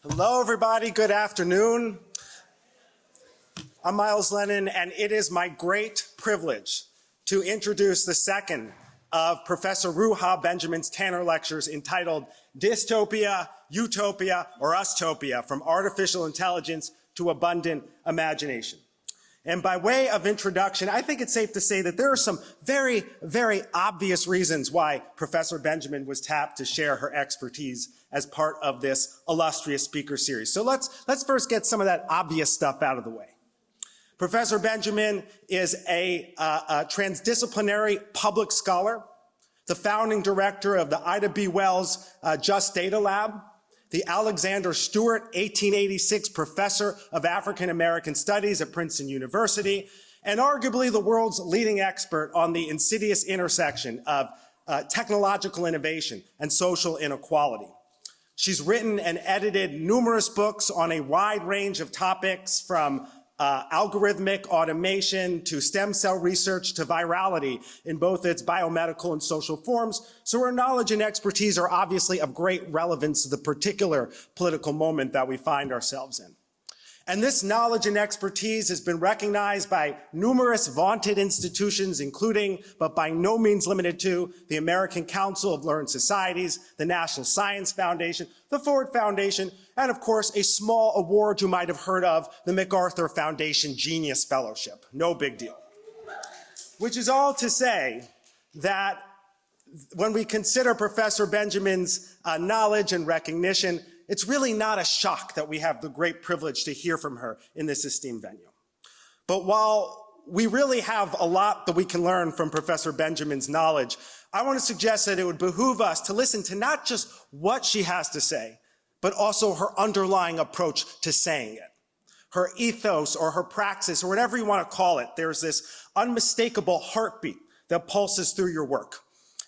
Hello, everybody. Good afternoon. I'm Miles Lennon, and it is my great privilege to introduce the second of Professor Ruha Benjamin's Tanner lectures entitled Dystopia, Utopia, or UStopia, From Artificial Intelligence to Abundant Imagination. And by way of introduction, I think it's safe to say that there are some very, very obvious reasons why Professor Benjamin was tapped to share her expertise as part of this illustrious speaker series. So let's first get some of that obvious stuff out of the way. Professor Benjamin is a transdisciplinary public scholar, the founding director of the Ida B. Wells Just Data Lab, the Alexander Stewart 1886 Professor of African American Studies at Princeton University, and arguably the world's leading expert on the insidious intersection of technological innovation and social inequality. She's written and edited numerous books on a wide range of topics, from algorithmic automation to stem cell research to virality in both its biomedical and social forms. So her knowledge and expertise are obviously of great relevance to the particular political moment that we find ourselves in. And this knowledge and expertise has been recognized by numerous vaunted institutions, including, but by no means limited to, the American Council of Learned Societies, the National Science Foundation, the Ford Foundation, and of course, a small award you might have heard of, the MacArthur Foundation Genius Fellowship. No big deal. Which is all to say that when we consider Professor Benjamin's knowledge and recognition, it's really not a shock that we have the great privilege to hear from her in this esteemed venue. But while we really have a lot that we can learn from Professor Benjamin's knowledge, I want to suggest that it would behoove us to listen to not just what she has to say, but also her underlying approach to saying it. Her ethos or her praxis or whatever you want to call it, there's this unmistakable heartbeat that pulses through your work.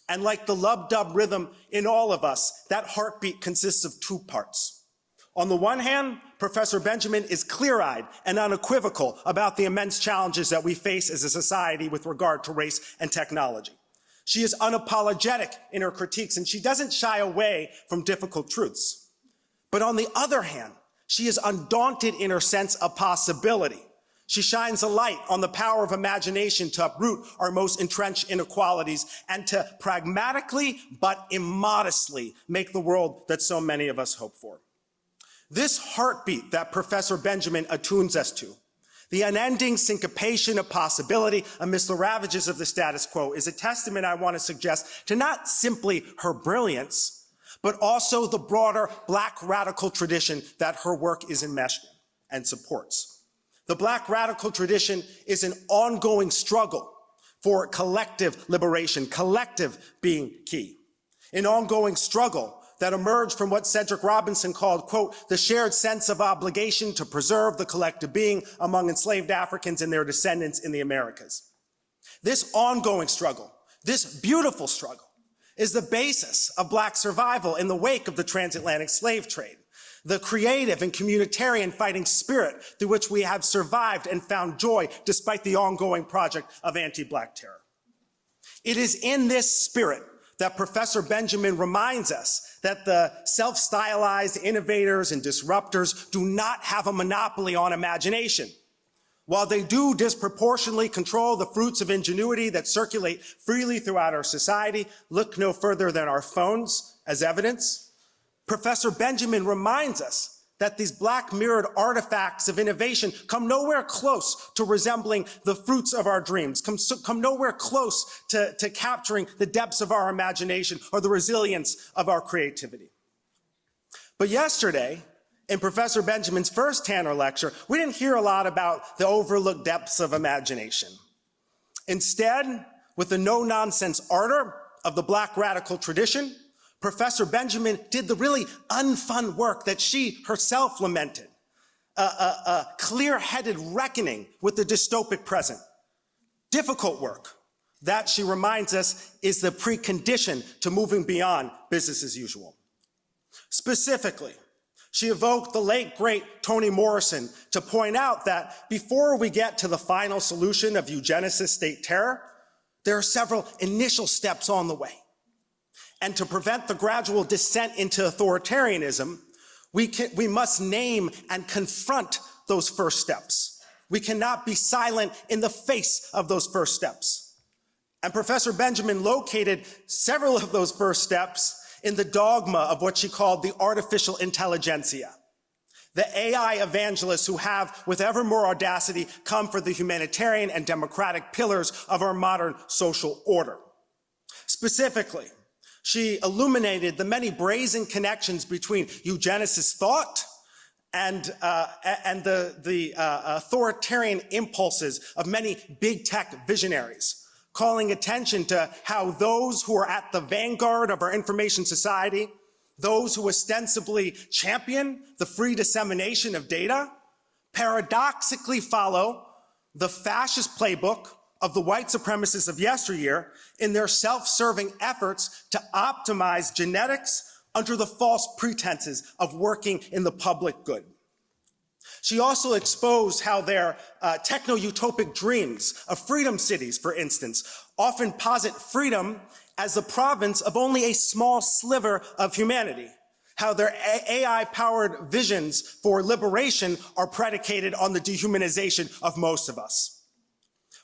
And like the lub-dub rhythm in all of us, that heartbeat consists of two parts. On the one hand, Professor Benjamin is clear-eyed and unequivocal about the immense challenges that we face as a society with regard to race and technology. She is unapologetic in her critiques, and she doesn't shy away from difficult truths. But on the other hand, she is undaunted in her sense of possibility. She shines a light on the power of imagination to uproot our most entrenched inequalities and to pragmatically but immodestly make the world that so many of us hope for. This heartbeat that Professor Benjamin attunes us to, the unending syncopation of possibility amidst the ravages of the status quo, is a testament, I want to suggest, to not simply her brilliance, but also the broader Black radical tradition that her work is enmeshed in and supports. The Black radical tradition is an ongoing struggle for collective liberation, collective being key. An ongoing struggle that emerged from what Cedric Robinson called, quote, the shared sense of obligation to preserve the collective being among enslaved Africans and their descendants in the Americas. This ongoing struggle, this beautiful struggle, is the basis of Black survival in the wake of the transatlantic slave trade. The creative and communitarian fighting spirit through which we have survived and found joy despite the ongoing project of anti-Black terror. It is in this spirit that Professor Benjamin reminds us that the self-stylized innovators and disruptors do not have a monopoly on imagination. While they do disproportionately control the fruits of ingenuity that circulate freely throughout our society, look no further than our phones as evidence. Professor Benjamin reminds us that these Black mirrored artifacts of innovation come nowhere close to resembling the fruits of our dreams, come nowhere close to capturing the depths of our imagination or the resilience of our creativity. But yesterday, in Professor Benjamin's first Tanner lecture, we didn't hear a lot about the overlooked depths of imagination. Instead, with the no-nonsense ardor of the Black radical tradition, Professor Benjamin did the really unfun work that she herself lamented, a clear-headed reckoning with the dystopic present. Difficult work. That, she reminds us, is the precondition to moving beyond business as usual. Specifically, she evoked the late, great Toni Morrison to point out that before we get to the final solution of eugenicist state terror, there are several initial steps on the way. And to prevent the gradual descent into authoritarianism, We must name and confront those first steps. We cannot be silent in the face of those first steps. And Professor Benjamin located several of those first steps in the dogma of what she called the artificial intelligentsia, the AI evangelists who have, with ever more audacity, come for the humanitarian and democratic pillars of our modern social order. Specifically, she illuminated the many brazen connections between eugenicist thought and the authoritarian impulses of many big tech visionaries, calling attention to how those who are at the vanguard of our information society, those who ostensibly champion the free dissemination of data, paradoxically follow the fascist playbook of the white supremacists of yesteryear in their self-serving efforts to optimize genetics under the false pretenses of working in the public good. She also exposed how their techno-utopic dreams of freedom cities, for instance, often posit freedom as the province of only a small sliver of humanity, how their AI-powered visions for liberation are predicated on the dehumanization of most of us.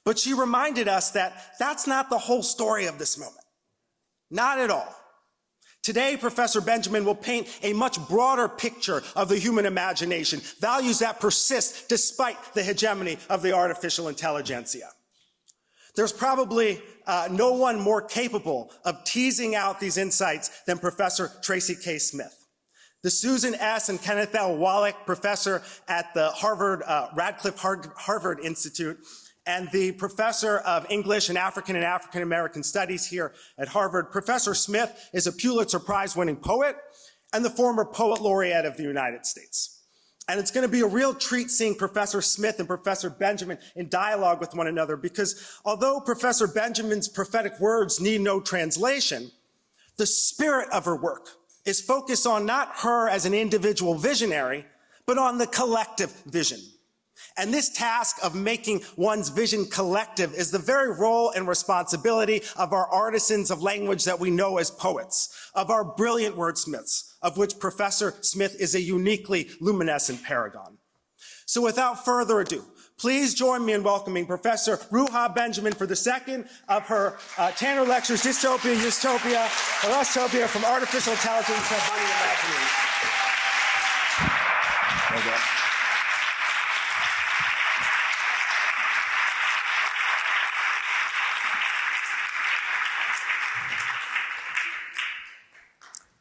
But she reminded us that that's not the whole story of this moment. Not at all. Today, Professor Benjamin will paint a much broader picture of the human imagination, values that persist despite the hegemony of the artificial intelligentsia. There's probably no one more capable of teasing out these insights than Professor Tracy K. Smith. The Susan S. and Kenneth L. Wallach professor at the Radcliffe Harvard Institute and the professor of English and African American Studies here at Harvard. Professor Smith is a Pulitzer Prize-winning poet and the former poet laureate of the United States. And it's going to be a real treat seeing Professor Smith and Professor Benjamin in dialogue with one another, because although Professor Benjamin's prophetic words need no translation, the spirit of her work is focused on not her as an individual visionary, but on the collective vision. And this task of making one's vision collective is the very role and responsibility of our artisans of language that we know as poets, of our brilliant wordsmiths, of which Professor Smith is a uniquely luminescent paragon. So without further ado, please join me in welcoming Professor Ruha Benjamin for the second of her Tanner Lectures, Dystopia, UStopia, or UStopia, from Artificial Intelligence to Abundant Imagination. Okay.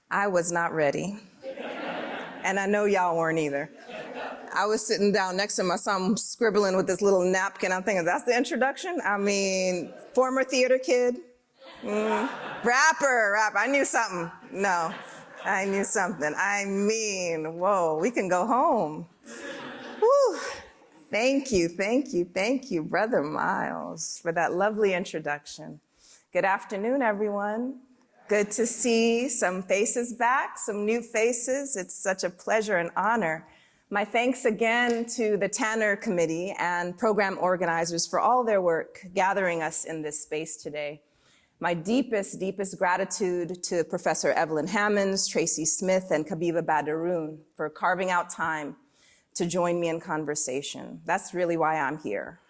I was not ready. And I know y'all weren't either. I was sitting down next to my son scribbling with this little napkin. I'm thinking, that's the introduction? I mean, former theater kid? Rapper. I knew something. No, I knew something. I mean, whoa, we can go home. Whew. Thank you, Brother Miles, for that lovely introduction. Good afternoon, everyone. Good to see some faces back, some new faces. It's such a pleasure and honor. My thanks again to the Tanner Committee and program organizers for all their work gathering us in this space today. My deepest gratitude to Professor Evelyn Hammonds, Tracy Smith, and Kabiba Badaroun for carving out time to join me in conversation. That's really why I'm here.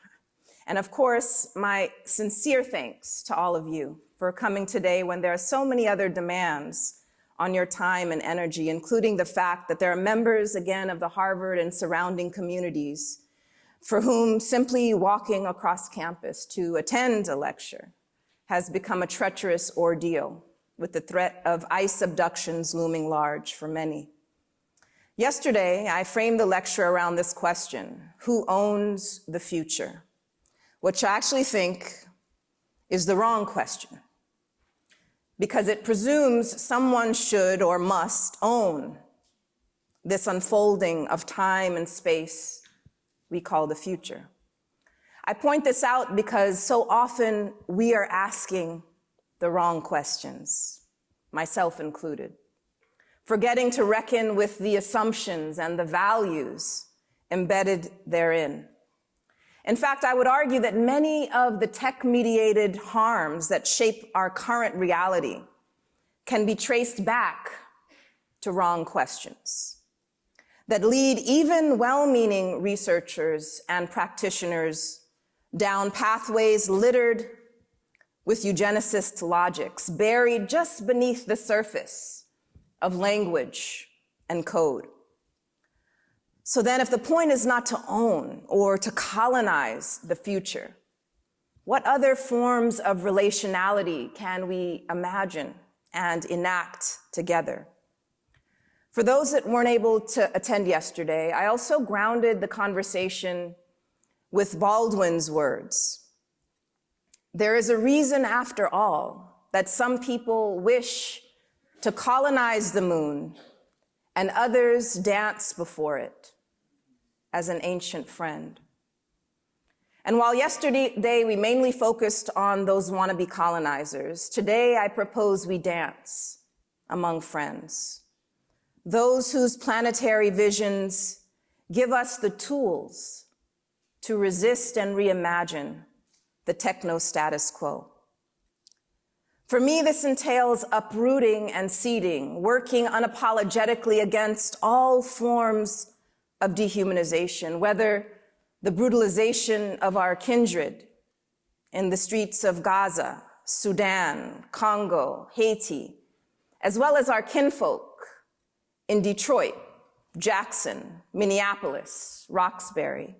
And of course, my sincere thanks to all of you for coming today when there are so many other demands on your time and energy, including the fact that there are members, again, of the Harvard and surrounding communities for whom simply walking across campus to attend a lecture has become a treacherous ordeal, with the threat of ICE abductions looming large for many. Yesterday, I framed the lecture around this question: who owns the future? Which I actually think is the wrong question, because it presumes someone should or must own this unfolding of time and space we call the future. I point this out because so often we are asking the wrong questions, myself included, forgetting to reckon with the assumptions and the values embedded therein. In fact, I would argue that many of the tech-mediated harms that shape our current reality can be traced back to wrong questions. that lead even well-meaning researchers and practitioners down pathways littered with eugenicist logics buried just beneath the surface of language and code. So then if the point is not to own or to colonize the future, what other forms of relationality can we imagine and enact together? For those that weren't able to attend yesterday, I also grounded the conversation with Baldwin's words. There is a reason, after all, that some people wish to colonize the moon and others dance before it as an ancient friend. And while yesterday we mainly focused on those wannabe colonizers, today I propose we dance among friends, those whose planetary visions give us the tools to resist and reimagine the techno-status quo. For me, this entails uprooting and seeding, working unapologetically against all forms of dehumanization, whether the brutalization of our kindred in the streets of Gaza, Sudan, Congo, Haiti, as well as our kinfolk in Detroit, Jackson, Minneapolis, Roxbury,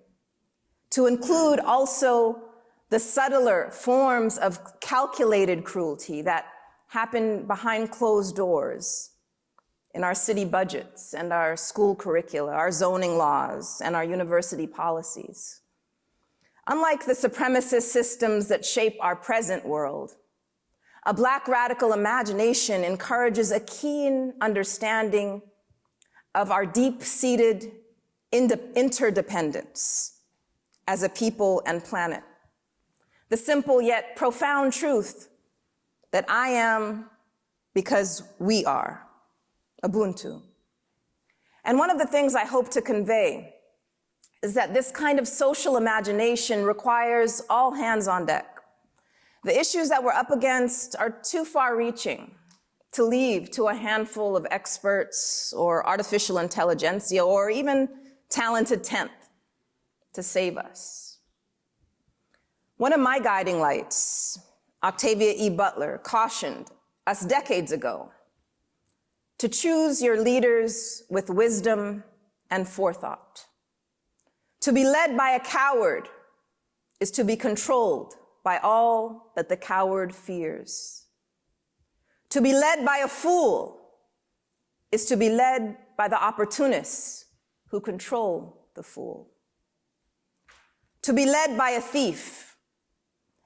to include also the subtler forms of calculated cruelty that happen behind closed doors in our city budgets and our school curricula, our zoning laws, and our university policies. Unlike the supremacist systems that shape our present world, a Black radical imagination encourages a keen understanding of our deep-seated interdependence as a people and planet. The simple yet profound truth that I am because we are, Ubuntu. And one of the things I hope to convey is that this kind of social imagination requires all hands on deck. The issues that we're up against are too far-reaching to leave to a handful of experts or artificial intelligentsia or even talented tenth to save us. One of my guiding lights, Octavia E. Butler, cautioned us decades ago to choose your leaders with wisdom and forethought. To be led by a coward is to be controlled by all that the coward fears. To be led by a fool is to be led by the opportunists who control the fool. To be led by a thief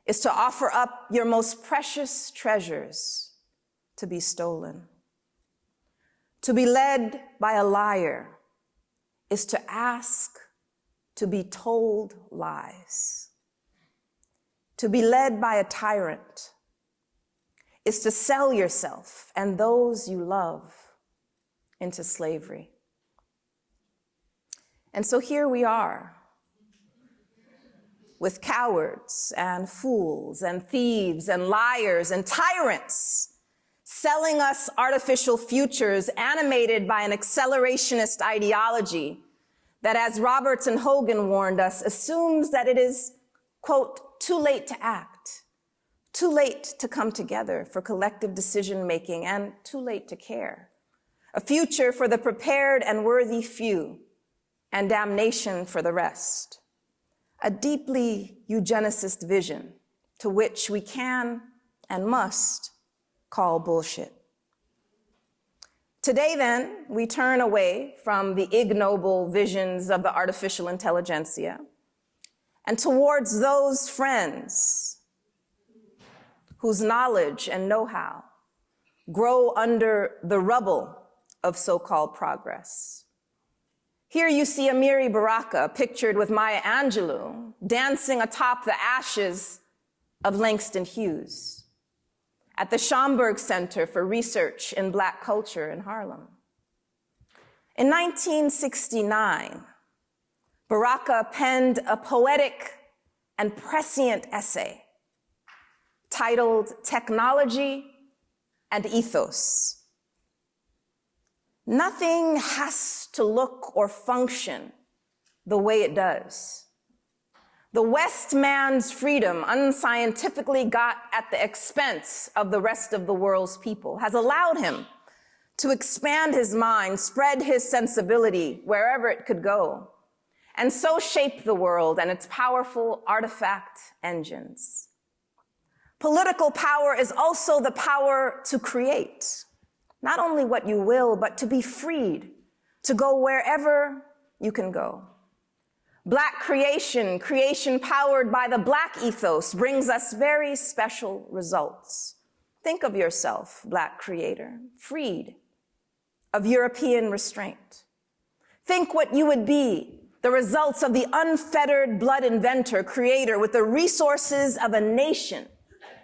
is to offer up your most precious treasures to be stolen. To be led by a liar is to ask to be told lies. To be led by a tyrant is to sell yourself and those you love into slavery. And so here we are, with cowards and fools and thieves and liars and tyrants selling us artificial futures animated by an accelerationist ideology that, as Roberts and Hogan warned us, assumes that it is, quote, too late to act, too late to come together for collective decision-making, and too late to care. A future for the prepared and worthy few, and damnation for the rest. A deeply eugenicist vision to which we can and must call bullshit. Today, then, we turn away from the ignoble visions of the artificial intelligentsia and towards those friends whose knowledge and know-how grow under the rubble of so-called progress. Here you see Amiri Baraka pictured with Maya Angelou dancing atop the ashes of Langston Hughes at the Schomburg Center for Research in Black Culture in Harlem. In 1969, Baraka penned a poetic and prescient essay titled Technology and Ethos. Nothing has to look or function the way it does. The West man's freedom, unscientifically got at the expense of the rest of the world's people, has allowed him to expand his mind, spread his sensibility wherever it could go, and so shape the world and its powerful artifact engines. Political power is also the power to create, not only what you will, but to be freed, to go wherever you can go. Black creation, creation powered by the Black ethos, brings us very special results. Think of yourself, Black creator, freed of European restraint. Think what you would be, the results of the unfettered blood inventor, creator, with the resources of a nation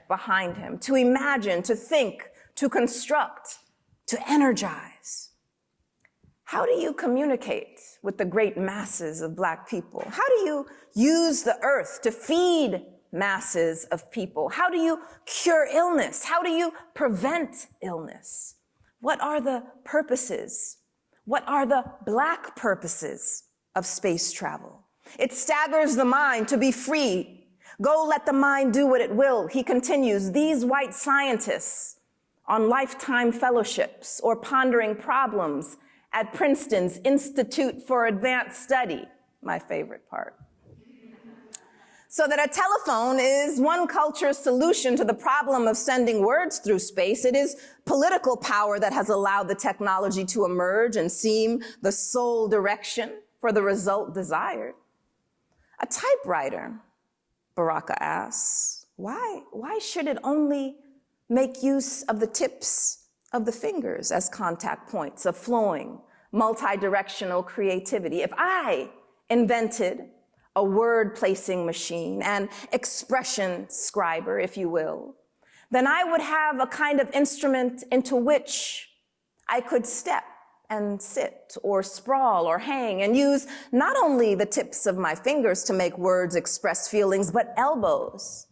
behind him, to imagine, to think, to construct, to energize. How do you communicate with the great masses of Black people? How do you use the earth to feed masses of people? How do you cure illness? How do you prevent illness? What are the purposes? What are the Black purposes of space travel? It staggers the mind to be free. Go let the mind do what it will. He continues, these white scientists on lifetime fellowships or pondering problems at Princeton's Institute for Advanced Study, my favorite part. So that a telephone is one culture's solution to the problem of sending words through space. It is political power that has allowed the technology to emerge and seem the sole direction for the result desired. A typewriter, Baraka asks, why should it only make use of the tips of the fingers as contact points of flowing, multi-directional creativity? If I invented a word-placing machine, an expression scriber, if you will, then I would have a kind of instrument into which I could step and sit or sprawl or hang and use not only the tips of my fingers to make words express feelings, but elbows,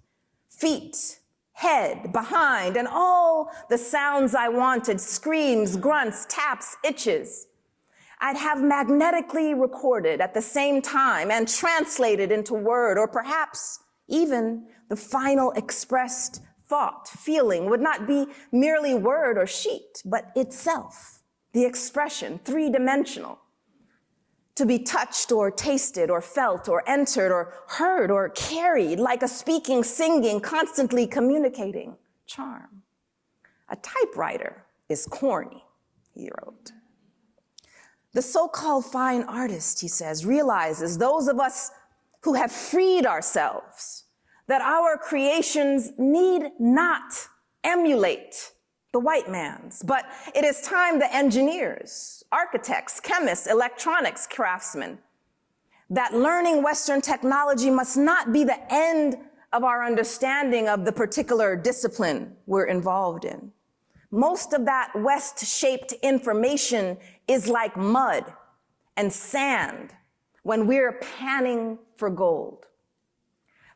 feet, head, behind, and all the sounds I wanted, screams, grunts, taps, itches. I'd have magnetically recorded at the same time and translated into word, or perhaps even the final expressed thought, feeling would not be merely word or sheet, but itself, the expression, three-dimensional, to be touched or tasted or felt or entered or heard or carried like a speaking, singing, constantly communicating charm. A typewriter is corny, he wrote. The so-called fine artist, he says, realizes, those of us who have freed ourselves, that our creations need not emulate the white man's, but it is time the engineers, architects, chemists, electronics craftsmen, that learning Western technology must not be the end of our understanding of the particular discipline we're involved in. Most of that West-shaped information is like mud and sand when we're panning for gold.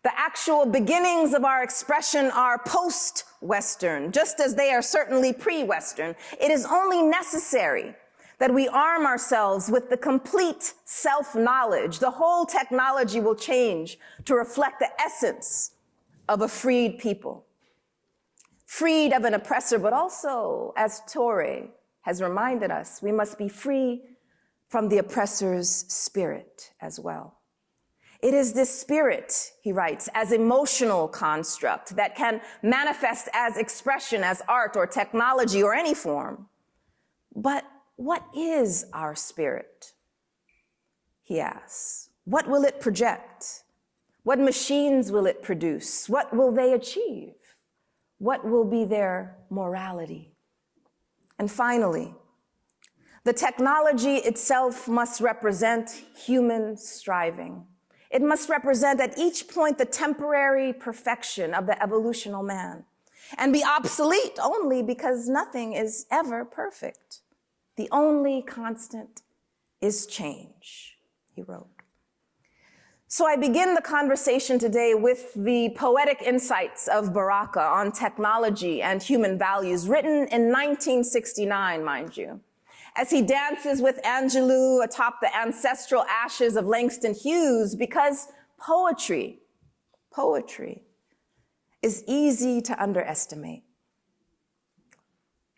The actual beginnings of our expression are post-Western, just as they are certainly pre-Western. It is only necessary that we arm ourselves with the complete self-knowledge. The whole technology will change to reflect the essence of a freed people. Freed of an oppressor, but also, as Torre has reminded us, we must be free from the oppressor's spirit as well. It is this spirit, he writes, as emotional construct that can manifest as expression, as art or technology or any form. But what is our spirit? He asks. What will it project? What machines will it produce? What will they achieve? What will be their morality? And finally, the technology itself must represent human striving. It must represent at each point the temporary perfection of the evolutional man and be obsolete only because nothing is ever perfect. The only constant is change, he wrote. So I begin the conversation today with the poetic insights of Baraka on technology and human values, written in 1969, mind you. as he dances with Angelou atop the ancestral ashes of Langston Hughes, because poetry is easy to underestimate.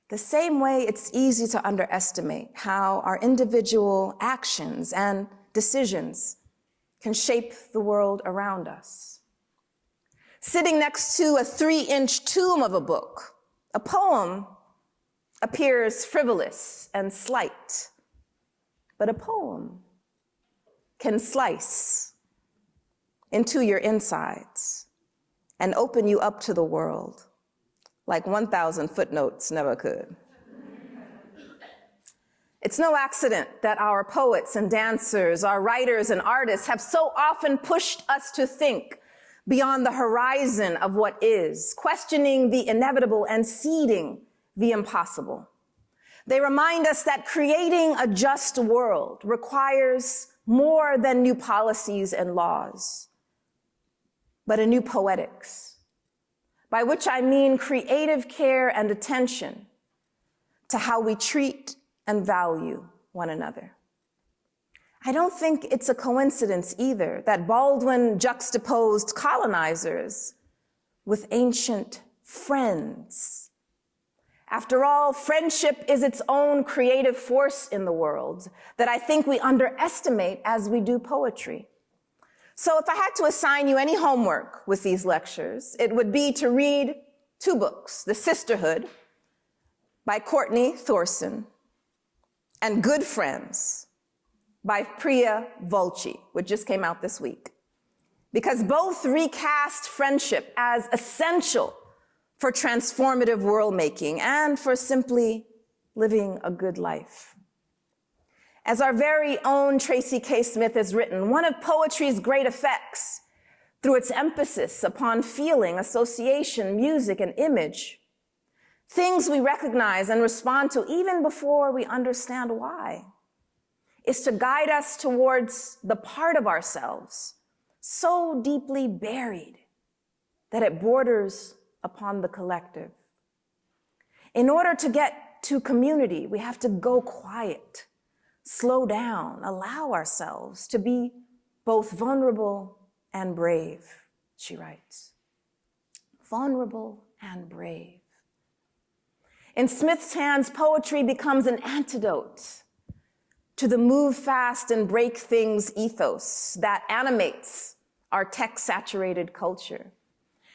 The same way it's easy to underestimate how our individual actions and decisions can shape the world around us. Sitting next to a 3-inch tomb of a book, a poem appears frivolous and slight, but a poem can slice into your insides and open you up to the world like 1,000 footnotes never could. It's no accident that our poets and dancers, our writers and artists have so often pushed us to think beyond the horizon of what is, questioning the inevitable and seeding the impossible. They remind us that creating a just world requires more than new policies and laws, but a new poetics, by which I mean creative care and attention to how we treat and value one another. I don't think it's a coincidence either that Baldwin juxtaposed colonizers with ancient friends. After all, friendship is its own creative force in the world that I think we underestimate as we do poetry. So if I had to assign you any homework with these lectures, it would be to read 2 books, The Sisterhood by Courtney Thorson and Good Friends by Priya Vulci, which just came out this week, because both recast friendship as essential for transformative world making and for simply living a good life. As our very own Tracy K. Smith has written, one of poetry's great effects, through its emphasis upon feeling, association, music, and image, things we recognize and respond to even before we understand why, is to guide us towards the part of ourselves so deeply buried that it borders upon the collective. In order to get to community, we have to go quiet, slow down, allow ourselves to be both vulnerable and brave, she writes. Vulnerable and brave. In Smith's hands, poetry becomes an antidote to the move fast and break things ethos that animates our tech-saturated culture.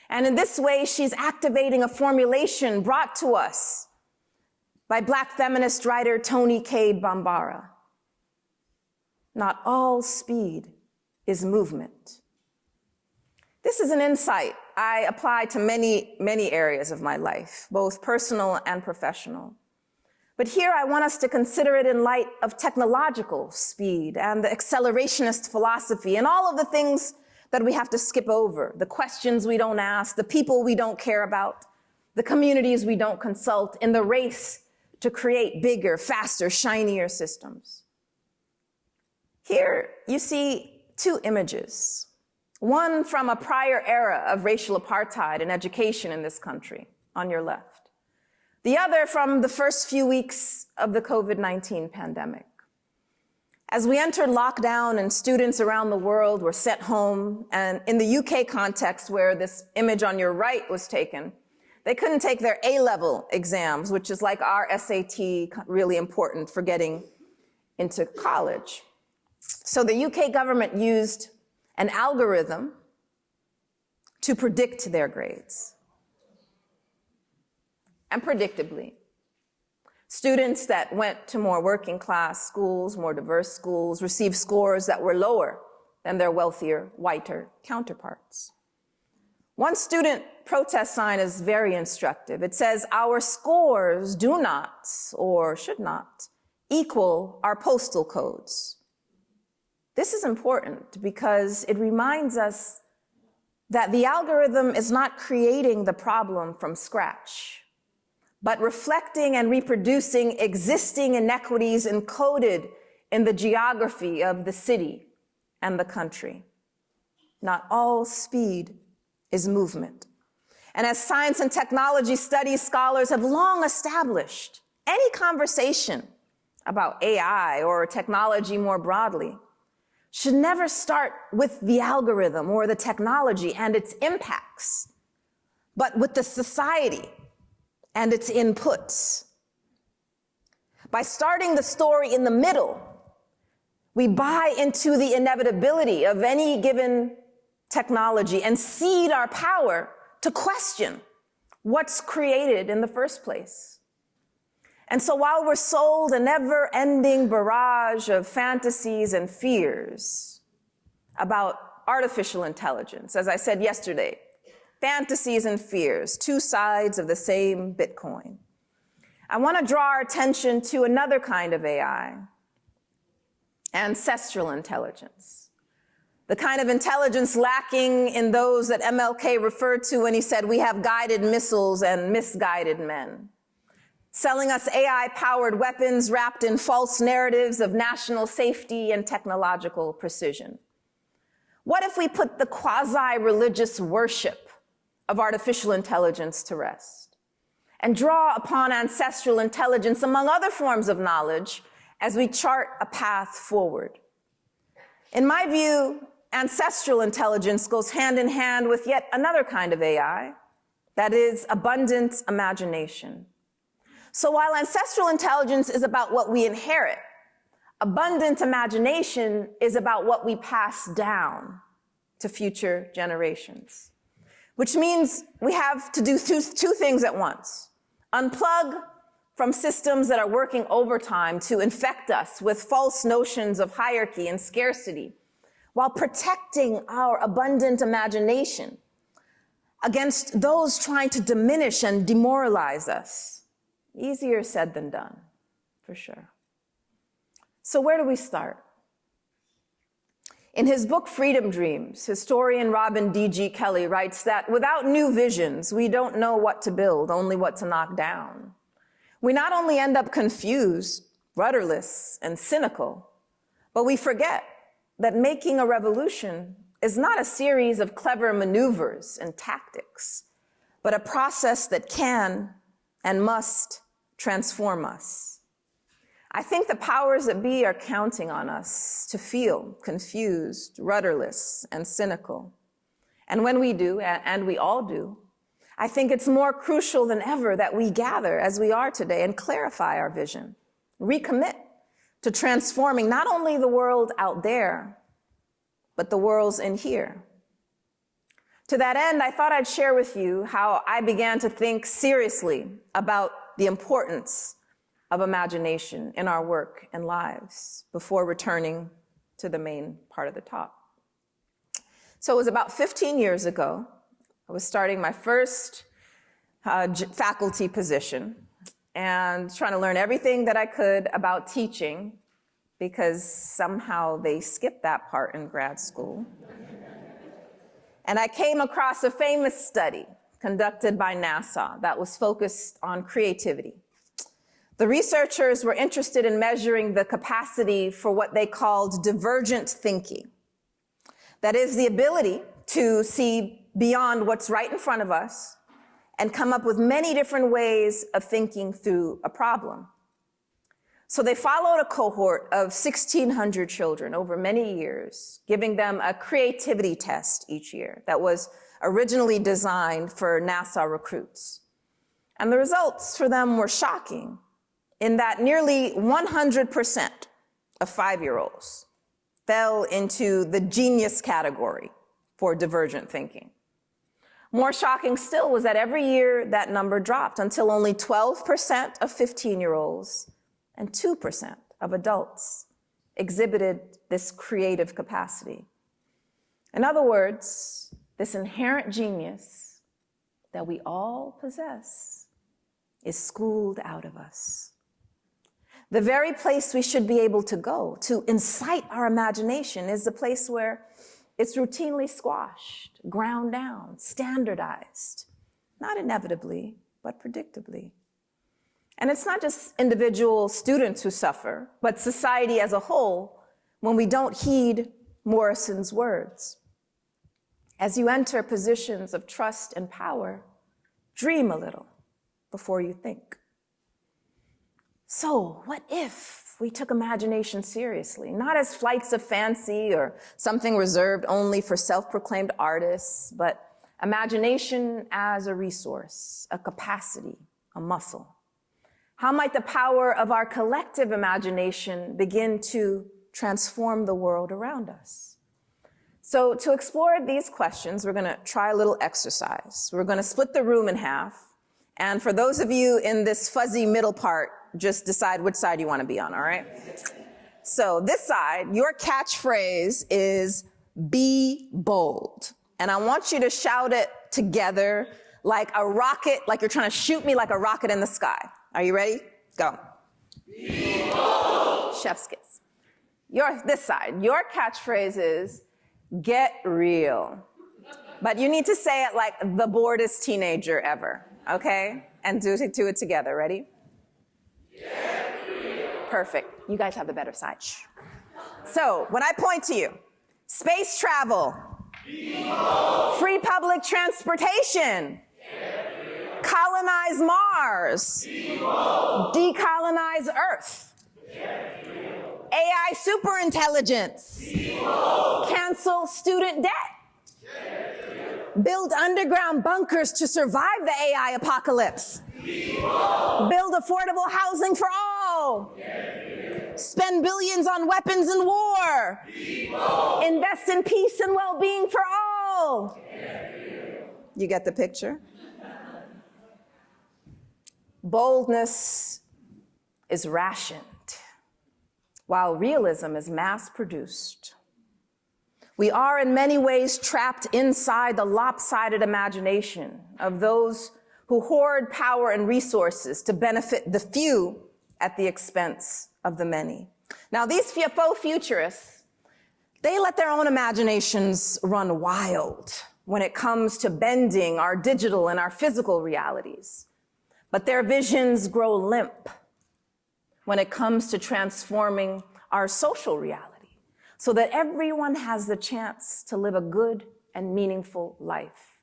And in this way, she's activating a formulation brought to us by Black feminist writer Toni Cade Bambara. Not all speed is movement. This is an insight I apply to many, many areas of my life, both personal and professional. But here I want us to consider it in light of technological speed and the accelerationist philosophy and all of the things that we have to skip over, the questions we don't ask, the people we don't care about, the communities we don't consult in the race to create bigger, faster, shinier systems. Here you see 2 images, one from a prior era of racial apartheid in education in this country, on your left, the other from the first few weeks of the COVID-19 pandemic. As we entered lockdown and students around the world were sent home, and in the UK context where this image on your right was taken, they couldn't take their A-level exams, which is like our SAT, really important for getting into college. So the UK government used an algorithm to predict their grades. And predictably, students that went to more working class schools, more diverse schools, received scores that were lower than their wealthier, whiter counterparts. One student protest sign is very instructive. It says, "Our scores do not, or should not, equal our postal codes." This is important because it reminds us that the algorithm is not creating the problem from scratch, but reflecting and reproducing existing inequities encoded in the geography of the city and the country. Not all speed is movement. And as science and technology studies scholars have long established, any conversation about AI or technology more broadly should never start with the algorithm or the technology and its impacts, but with the society and its inputs. By starting the story in the middle, we buy into the inevitability of any given technology and cede our power to question what's created in the first place. And so while we're sold a never-ending barrage of fantasies and fears about artificial intelligence, as I said yesterday, fantasies and fears, two sides of the same Bitcoin, I want to draw our attention to another kind of AI, ancestral intelligence. The kind of intelligence lacking in those that MLK referred to when he said, we have guided missiles and misguided men. Selling us AI-powered weapons wrapped in false narratives of national safety and technological precision. What if we put the quasi-religious worship of artificial intelligence to rest and draw upon ancestral intelligence among other forms of knowledge as we chart a path forward? In my view, ancestral intelligence goes hand in hand with yet another kind of AI, that is abundant imagination. So while ancestral intelligence is about what we inherit, abundant imagination is about what we pass down to future generations, which means we have to do two things at once. Unplug from systems that are working overtime to infect us with false notions of hierarchy and scarcity, while protecting our abundant imagination against those trying to diminish and demoralize us. Easier said than done, for sure. So where do we start? In his book, Freedom Dreams, historian Robin D.G. Kelley writes that without new visions, we don't know what to build, only what to knock down. We not only end up confused, rudderless, and cynical, but we forget that making a revolution is not a series of clever maneuvers and tactics, but a process that can and must transform us. I think the powers that be are counting on us to feel confused, rudderless, and cynical. And when we do, and we all do, I think it's more crucial than ever that we gather as we are today and clarify our vision, recommit to transforming not only the world out there, but the worlds in here. To that end, I thought I'd share with you how I began to think seriously about the importance of imagination in our work and lives before returning to the main part of the talk. So it was about 15 years ago. I was starting my first faculty position and trying to learn everything that I could about teaching, because somehow they skipped that part in grad school. And I came across a famous study conducted by NASA that was focused on creativity. The researchers were interested in measuring the capacity for what they called divergent thinking. That is, the ability to see beyond what's right in front of us and come up with many different ways of thinking through a problem. So they followed a cohort of 1,600 children over many years, giving them a creativity test each year that was originally designed for NASA recruits. And the results for them were shocking, in that nearly 100% of 5-year-olds fell into the genius category for divergent thinking. More shocking still was that every year that number dropped until only 12% of 15-year-olds and 2% of adults exhibited this creative capacity. In other words, this inherent genius that we all possess is schooled out of us. The very place we should be able to go to incite our imagination is the place where it's routinely squashed, ground down, standardized, not inevitably, but predictably. And it's not just individual students who suffer, but society as a whole when we don't heed Morrison's words. As you enter positions of trust and power, dream a little before you think. So what if we took imagination seriously, not as flights of fancy or something reserved only for self-proclaimed artists, but imagination as a resource, a capacity, a muscle. How might the power of our collective imagination begin to transform the world around us? So to explore these questions, we're gonna try a little exercise. We're gonna split the room in half. And for those of you in this fuzzy middle part, just decide which side you want to be on, all right? So this side, your catchphrase is be bold. And I want you to shout it together like a rocket, like you're trying to shoot me like a rocket in the sky. Are you ready? Go. Be bold. Chef's kiss. This side, your catchphrase is get real. But you need to say it like the boredest teenager ever, okay? And do it together. Ready? Perfect. You guys have the better side. Shh. So when I point to you, space travel, free public transportation, colonize Mars, decolonize Earth, AI superintelligence, cancel student debt, build underground bunkers to survive the AI apocalypse, build affordable housing for all, spend billions on weapons and war, invest in peace and well-being for all. You get the picture? Boldness is rationed, while realism is mass-produced. We are in many ways trapped inside the lopsided imagination of those who hoard power and resources to benefit the few at the expense of the many. Now, these faux futurists, they let their own imaginations run wild when it comes to bending our digital and our physical realities. But their visions grow limp when it comes to transforming our social reality so that everyone has the chance to live a good and meaningful life.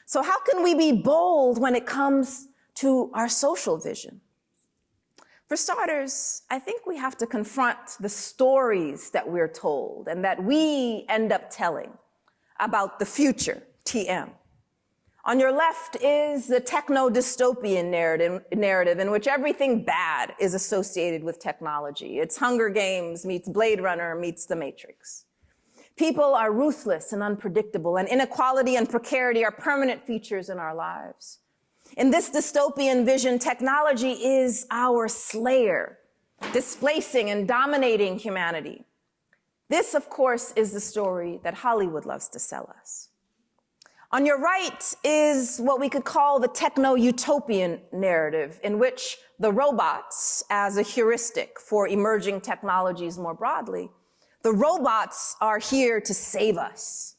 So how can we be bold when it comes to our social vision? For starters, I think we have to confront the stories that we're told and that we end up telling about the future, TM. On your left is the techno-dystopian narrative in which everything bad is associated with technology. It's Hunger Games meets Blade Runner meets The Matrix. People are ruthless and unpredictable, and inequality and precarity are permanent features in our lives. In this dystopian vision, technology is our slayer, displacing and dominating humanity. This, of course, is the story that Hollywood loves to sell us. On your right is what we could call the techno-utopian narrative, in which the robots, as a heuristic for emerging technologies more broadly, the robots are here to save us.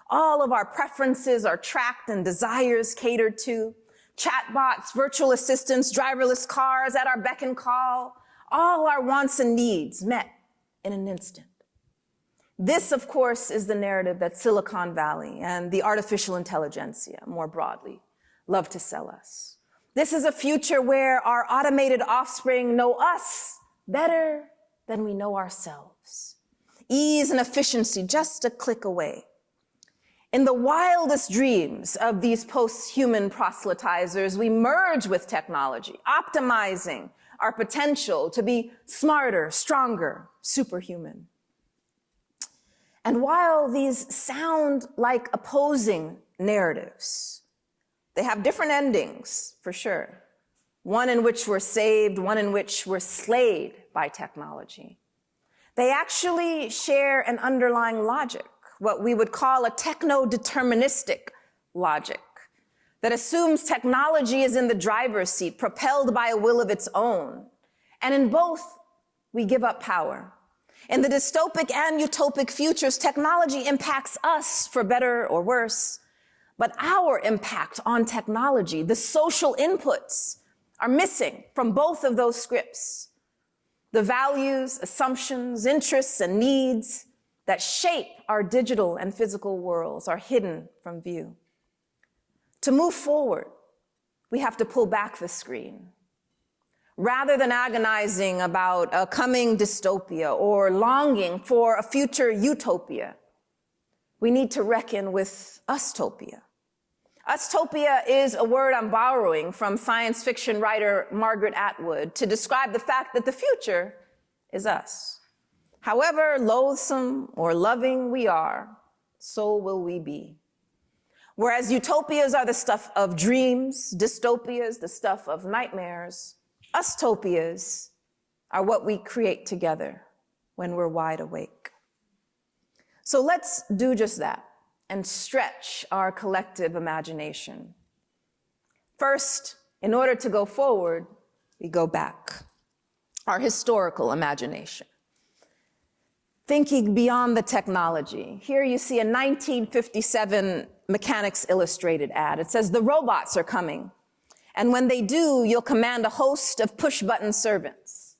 All of our preferences are tracked and desires catered to. Chatbots, virtual assistants, driverless cars at our beck and call, all our wants and needs met in an instant. This, of course, is the narrative that Silicon Valley and the artificial intelligentsia, more broadly, love to sell us. This is a future where our automated offspring know us better than we know ourselves. Ease and efficiency just a click away. In the wildest dreams of these post-human proselytizers, we merge with technology, optimizing our potential to be smarter, stronger, superhuman. And while these sound like opposing narratives, they have different endings, for sure. One in which we're saved, one in which we're slayed by technology. They actually share an underlying logic, what we would call a techno-deterministic logic that assumes technology is in the driver's seat, propelled by a will of its own. And in both, we give up power. In the dystopic and utopic futures, technology impacts us for better or worse, but our impact on technology, the social inputs, are missing from both of those scripts. The values, assumptions, interests, and needs that shape our digital and physical worlds are hidden from view. To move forward, we have to pull back the screen, rather than agonizing about a coming dystopia or longing for a future utopia, we need to reckon with UStopia. UStopia is a word I'm borrowing from science fiction writer Margaret Atwood to describe the fact that the future is us. However loathsome or loving we are, so will we be. Whereas utopias are the stuff of dreams, dystopias, the stuff of nightmares, UStopias are what we create together when we're wide awake. So let's do just that and stretch our collective imagination. First, in order to go forward, we go back, our historical imagination. Thinking beyond the technology. Here you see a 1957 Mechanics Illustrated ad. It says, "The robots are coming. And when they do, you'll command a host of push-button servants."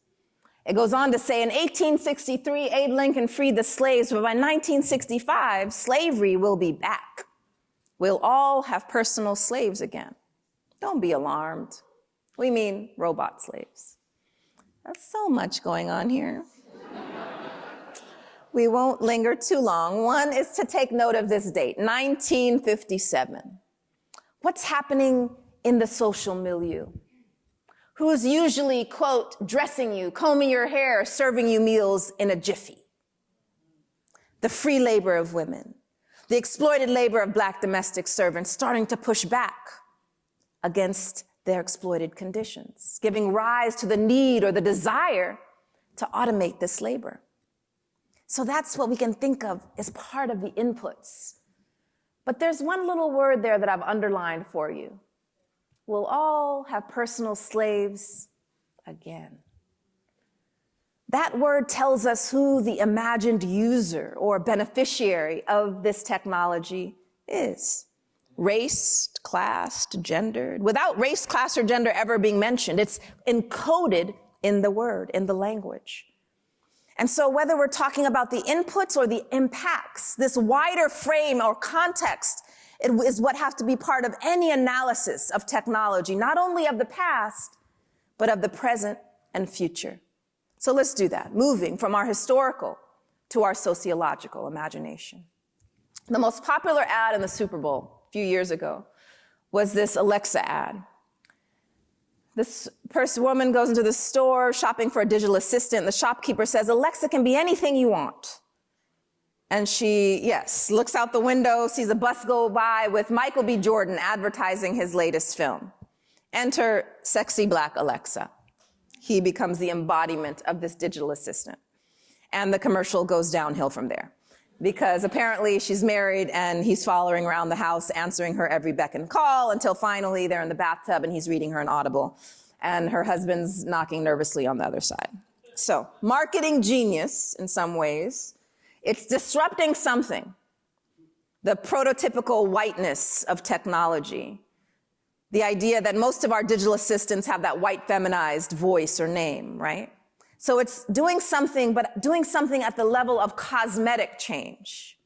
It goes on to say, in 1863, Abe Lincoln freed the slaves, but by 1965, slavery will be back. We'll all have personal slaves again. Don't be alarmed. We mean robot slaves. There's so much going on here. We won't linger too long. One is to take note of this date, 1957. What's happening in the social milieu? Who's usually, quote, dressing you, combing your hair, serving you meals in a jiffy? The free labor of women, the exploited labor of Black domestic servants starting to push back against their exploited conditions, giving rise to the need or the desire to automate this labor. So that's what we can think of as part of the inputs. But there's one little word there that I've underlined for you. We'll all have personal slaves again. That word tells us who the imagined user or beneficiary of this technology is. Raced, classed, gendered. Without race, class, or gender ever being mentioned, it's encoded in the word, in the language. And so whether we're talking about the inputs or the impacts, this wider frame or context is what has to be part of any analysis of technology, not only of the past, but of the present and future. So let's do that, moving from our historical to our sociological imagination. The most popular ad in the Super Bowl a few years ago was this Alexa ad. This woman goes into the store shopping for a digital assistant. The shopkeeper says, "Alexa can be anything you want." And she, looks out the window, sees a bus go by with Michael B. Jordan advertising his latest film. Enter sexy Black Alexa. He becomes the embodiment of this digital assistant. And the commercial goes downhill from there, because apparently she's married and he's following around the house, answering her every beck and call, until finally they're in the bathtub and he's reading her an Audible, and her husband's knocking nervously on the other side. So, marketing genius in some ways. It's disrupting something, the prototypical whiteness of technology, the idea that most of our digital assistants have that white feminized voice or name, right? So it's doing something, but doing something at the level of cosmetic change.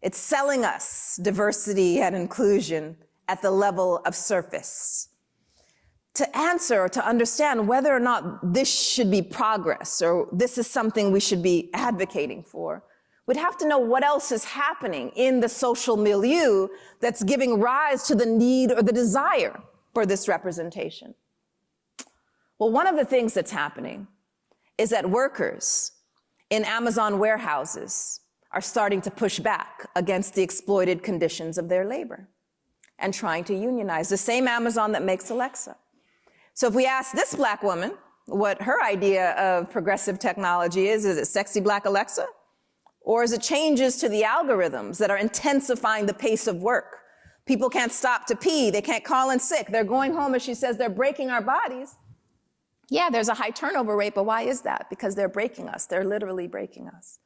It's selling us diversity and inclusion at the level of surface. To answer or to understand whether or not this should be progress or this is something we should be advocating for, we'd have to know what else is happening in the social milieu that's giving rise to the need or the desire for this representation. Well, one of the things that's happening is that workers in Amazon warehouses are starting to push back against the exploited conditions of their labor and trying to unionize, the same Amazon that makes Alexa. So if we ask this Black woman what her idea of progressive technology is it sexy Black Alexa? Or is it changes to the algorithms that are intensifying the pace of work? People can't stop to pee, they can't call in sick, they're going home, as she says, they're breaking our bodies. Yeah, there's a high turnover rate, but why is that? Because they're breaking us, they're literally breaking us.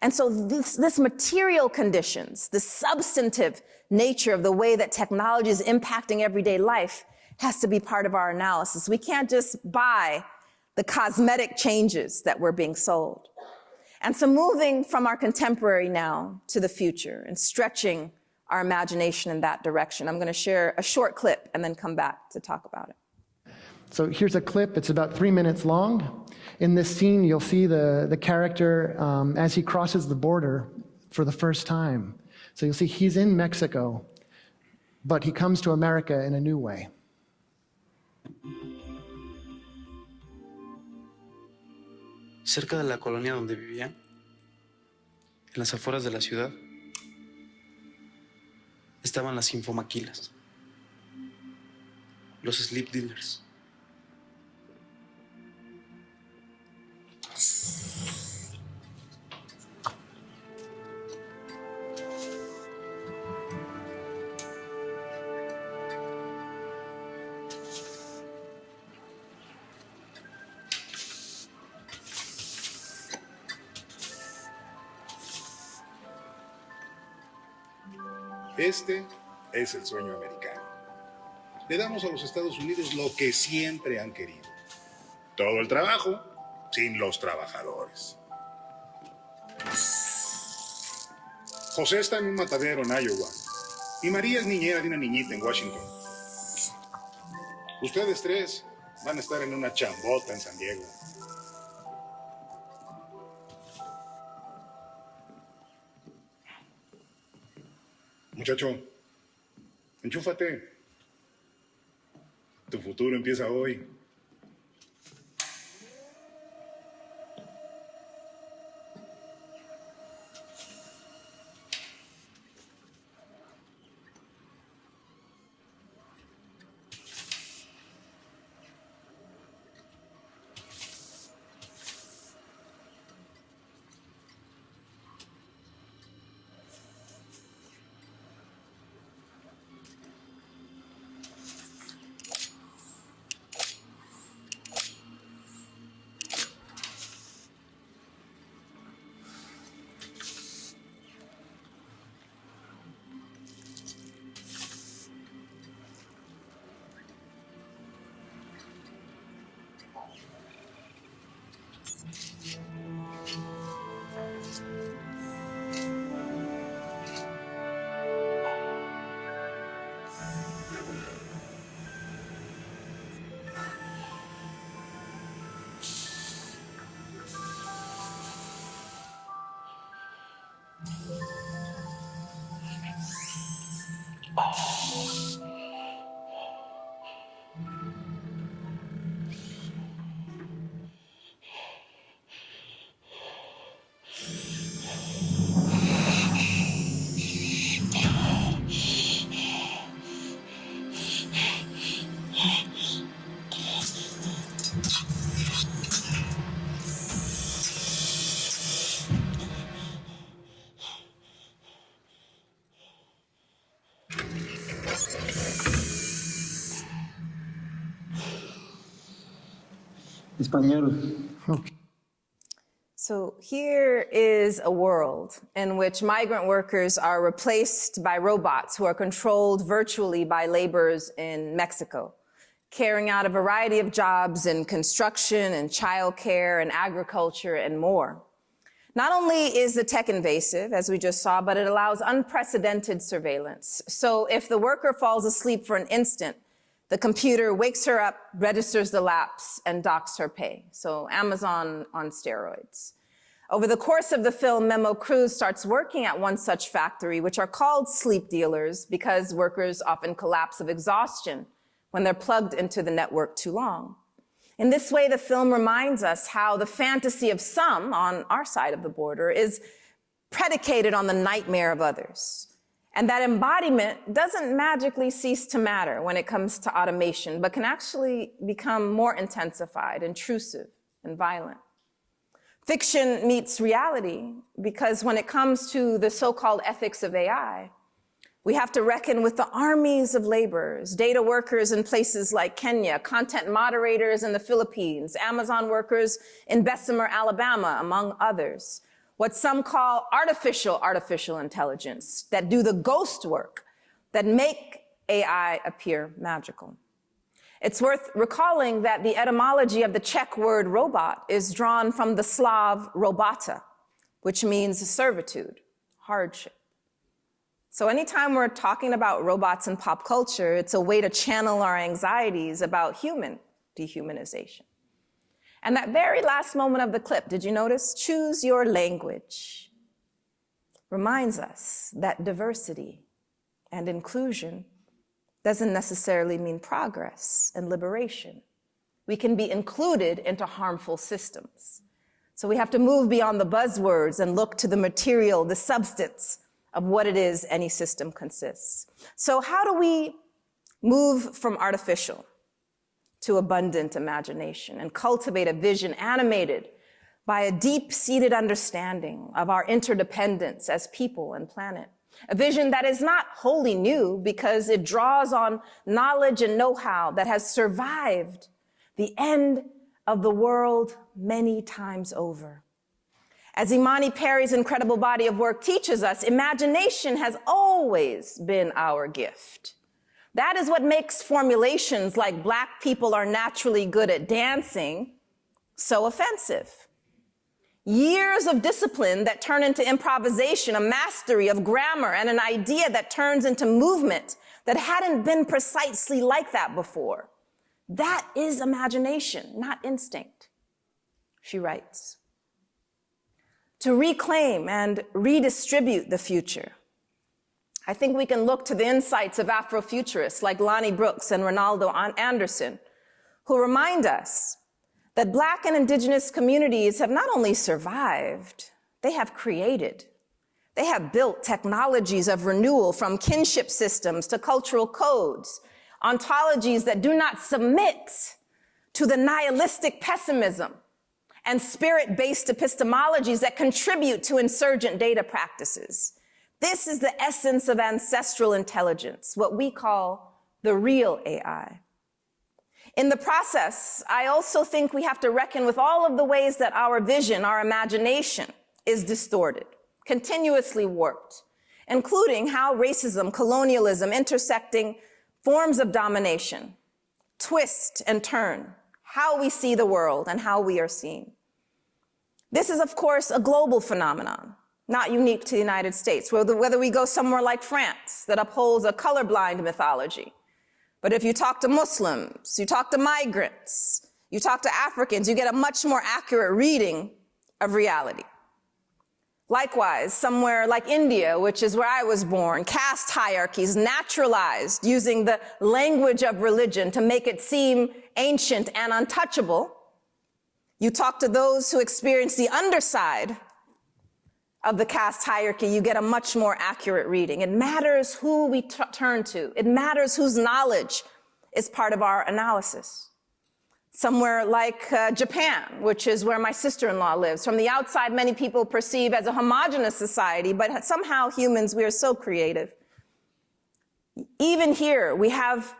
And so this material conditions, the substantive nature of the way that technology is impacting everyday life has to be part of our analysis. We can't just buy the cosmetic changes that we're being sold. And so moving from our contemporary now to the future and stretching our imagination in that direction, I'm going to share a short clip and then come back to talk about it. So here's a clip, it's about 3 minutes long. In this scene, you'll see the character as he crosses the border for the first time. So you'll see he's in Mexico, but he comes to America in a new way. Cerca de la colonia donde vivía, en las afueras de la ciudad, estaban las infomaquilas, los sleep dealers. Este es el sueño americano. Le damos a los Estados Unidos lo que siempre han querido. Todo el trabajo, sin los trabajadores. José está en un matadero en Iowa. Y María es niñera de una niñita en Washington. Ustedes tres van a estar en una chambota en San Diego. Muchacho, enchúfate. Tu futuro empieza hoy. Español. So here is a world in which migrant workers are replaced by robots who are controlled virtually by laborers in Mexico, carrying out a variety of jobs in construction and childcare and agriculture and more. Not only is the tech invasive, as we just saw, but it allows unprecedented surveillance. So if the worker falls asleep for an instant, the computer wakes her up, registers the lapse, and docks her pay. So Amazon on steroids. Over the course of the film, Memo Cruz starts working at one such factory, which are called sleep dealers because workers often collapse of exhaustion when they're plugged into the network too long. In this way, the film reminds us how the fantasy of some on our side of the border is predicated on the nightmare of others. And that embodiment doesn't magically cease to matter when it comes to automation, but can actually become more intensified, intrusive, and violent. Fiction meets reality because when it comes to the so-called ethics of AI, we have to reckon with the armies of laborers, data workers in places like Kenya, content moderators in the Philippines, Amazon workers in Bessemer, Alabama, among others. What some call artificial intelligence that do the ghost work that make AI appear magical. It's worth recalling that the etymology of the Czech word robot is drawn from the Slav robota, which means servitude, hardship. So anytime we're talking about robots in pop culture, it's a way to channel our anxieties about human dehumanization. And that very last moment of the clip, did you notice? Choose your language. Reminds us that diversity and inclusion doesn't necessarily mean progress and liberation. We can be included into harmful systems. So we have to move beyond the buzzwords and look to the material, the substance of what it is any system consists. So how do we move from artificial to abundant imagination and cultivate a vision animated by a deep-seated understanding of our interdependence as people and planet? A vision that is not wholly new because it draws on knowledge and know-how that has survived the end of the world many times over. As Imani Perry's incredible body of work teaches us, imagination has always been our gift. That is what makes formulations like Black people are naturally good at dancing so offensive. Years of discipline that turn into improvisation, a mastery of grammar, and an idea that turns into movement that hadn't been precisely like that before. That is imagination, not instinct, she writes. To reclaim and redistribute the future, I think we can look to the insights of Afrofuturists like Lonnie Brooks and Ronaldo Anderson, who remind us that Black and Indigenous communities have not only survived, they have created. They have built technologies of renewal, from kinship systems to cultural codes, ontologies that do not submit to the nihilistic pessimism and spirit-based epistemologies that contribute to insurgent data practices. This is the essence of ancestral intelligence, what we call the real AI. In the process, I also think we have to reckon with all of the ways that our vision, our imagination, is distorted, continuously warped, including how racism, colonialism, intersecting forms of domination twist and turn how we see the world and how we are seen. This is, of course, a global phenomenon, not unique to the United States, whether we go somewhere like France that upholds a colorblind mythology. But if you talk to Muslims, you talk to migrants, you talk to Africans, you get a much more accurate reading of reality. Likewise, somewhere like India, which is where I was born, caste hierarchies naturalized using the language of religion to make it seem ancient and untouchable. You talk to those who experience the underside of the caste hierarchy, you get a much more accurate reading. It matters who we turn to. It matters whose knowledge is part of our analysis. Somewhere like Japan, which is where my sister-in-law lives. From the outside, many people perceive as a homogenous society, but somehow humans, we are so creative. Even here, we have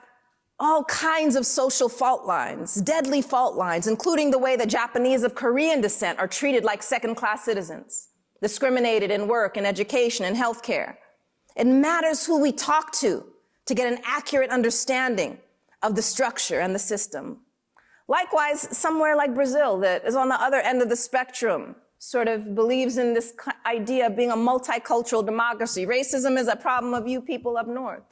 all kinds of social fault lines, deadly fault lines, including the way the Japanese of Korean descent are treated like second-class citizens, discriminated in work and education and healthcare. It matters who we talk to get an accurate understanding of the structure and the system. Likewise, somewhere like Brazil that is on the other end of the spectrum, sort of believes in this idea of being a multicultural democracy. Racism is a problem of you people up north.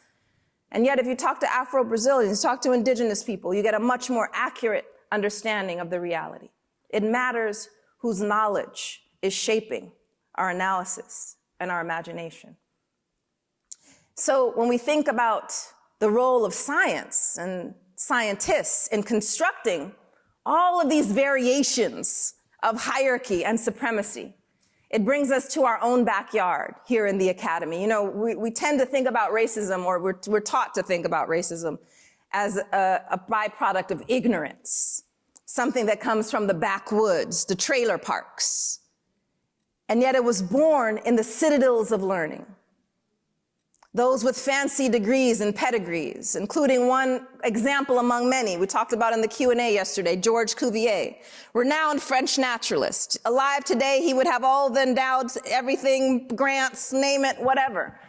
And yet if you talk to Afro-Brazilians, talk to indigenous people, you get a much more accurate understanding of the reality. It matters whose knowledge is shaping our analysis and our imagination. So when we think about the role of science and scientists in constructing all of these variations of hierarchy and supremacy, it brings us to our own backyard here in the academy. You know, we tend to think about racism, or we're taught to think about racism as a byproduct of ignorance, something that comes from the backwoods, the trailer parks. And yet it was born in the citadels of learning. Those with fancy degrees and pedigrees, including one example among many we talked about in the Q&A yesterday, Georges Cuvier, renowned French naturalist. Alive today, he would have all the endowed everything, grants, name it, whatever.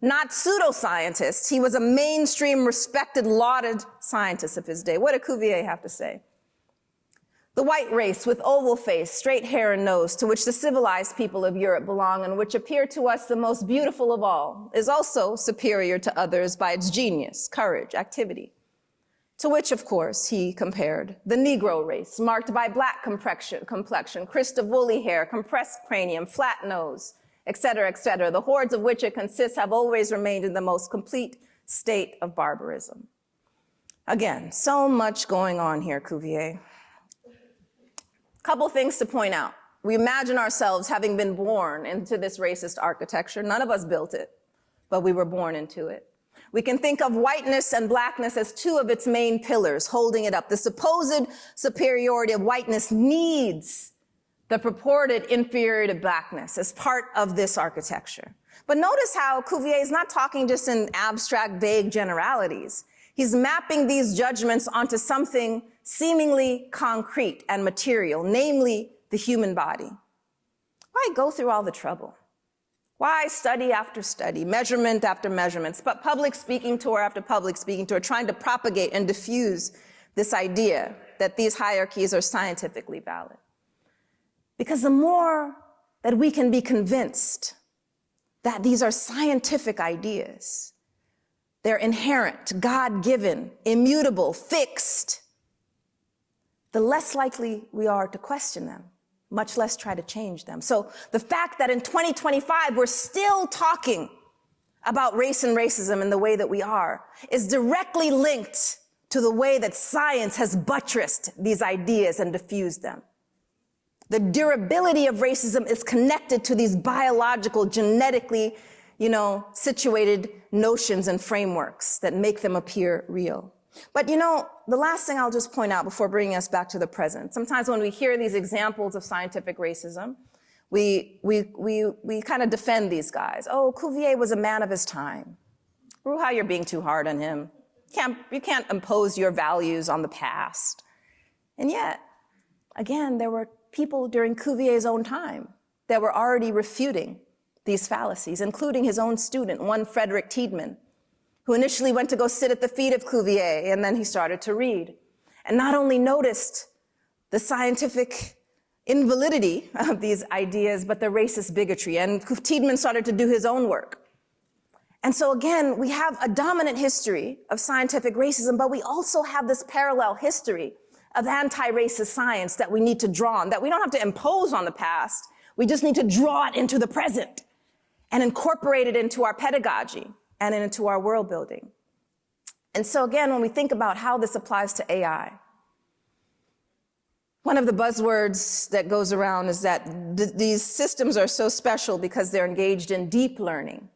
Not pseudoscientist, he was a mainstream, respected, lauded scientist of his day. What did Cuvier have to say? The white race with oval face, straight hair and nose, to which the civilized people of Europe belong and which appear to us the most beautiful of all, is also superior to others by its genius, courage, activity. to which, of course, he compared the Negro race, marked by black complexion, crest of woolly hair, compressed cranium, flat nose, et cetera, the hordes of which it consists have always remained in the most complete state of barbarism. Again, so much going on here, Cuvier. Couple things to point out. We imagine ourselves having been born into this racist architecture. None of us built it, but we were born into it. We can think of whiteness and blackness as two of its main pillars holding it up. The supposed superiority of whiteness needs the purported inferiority of blackness as part of this architecture. But notice how Cuvier is not talking just in abstract, vague generalities. He's mapping these judgments onto something seemingly concrete and material, namely the human body. Why go through all the trouble? Why study after study, measurement after measurements, but public speaking tour after public speaking tour, trying to propagate and diffuse this idea that these hierarchies are scientifically valid? Because the more that we can be convinced that these are scientific ideas, they're inherent, God-given, immutable, fixed, the less likely we are to question them, much less try to change them. So the fact that in 2025 we're still talking about race and racism in the way that we are is directly linked to the way that science has buttressed these ideas and diffused them. The durability of racism is connected to these biological, genetically, situated notions and frameworks that make them appear real. But the last thing I'll just point out before bringing us back to the present, sometimes when we hear these examples of scientific racism, we kind of defend these guys. Oh, Cuvier was a man of his time. Ruha, you're being too hard on him. You can't impose your values on the past. And yet, again, there were people during Cuvier's own time that were already refuting these fallacies, including his own student, one Frederick Tiedemann, who initially went to go sit at the feet of Cuvier, and then he started to read, and not only noticed the scientific invalidity of these ideas, but the racist bigotry, and Tiedemann started to do his own work. And so again, we have a dominant history of scientific racism, but we also have this parallel history of anti-racist science that we need to draw on, that we don't have to impose on the past, we just need to draw it into the present and incorporate it into our pedagogy and into our world building. And so again, when we think about how this applies to AI, one of the buzzwords that goes around is that these systems are so special because they're engaged in deep learning,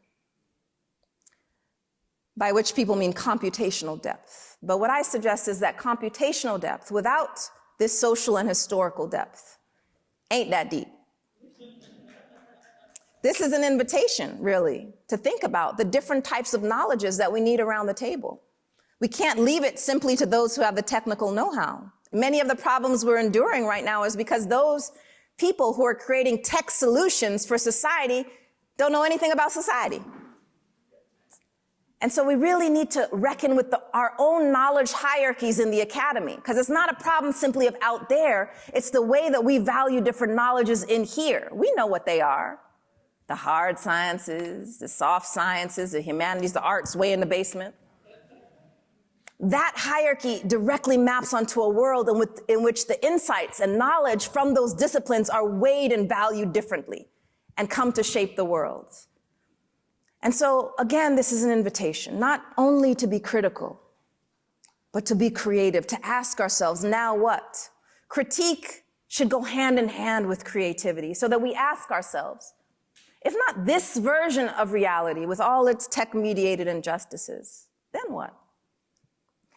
by which people mean computational depth. But what I suggest is that computational depth, without this social and historical depth, ain't that deep. This is an invitation, really, to think about the different types of knowledges that we need around the table. We can't leave it simply to those who have the technical know-how. Many of the problems we're enduring right now is because those people who are creating tech solutions for society don't know anything about society. And so we really need to reckon with our own knowledge hierarchies in the academy, because it's not a problem simply of out there, it's the way that we value different knowledges in here. We know what they are. The hard sciences, the soft sciences, the humanities, the arts way in the basement. That hierarchy directly maps onto a world in which the insights and knowledge from those disciplines are weighed and valued differently and come to shape the world. And so, again, this is an invitation, not only to be critical, but to be creative, to ask ourselves, now what? Critique should go hand in hand with creativity so that we ask ourselves, if not this version of reality with all its tech-mediated injustices, then what?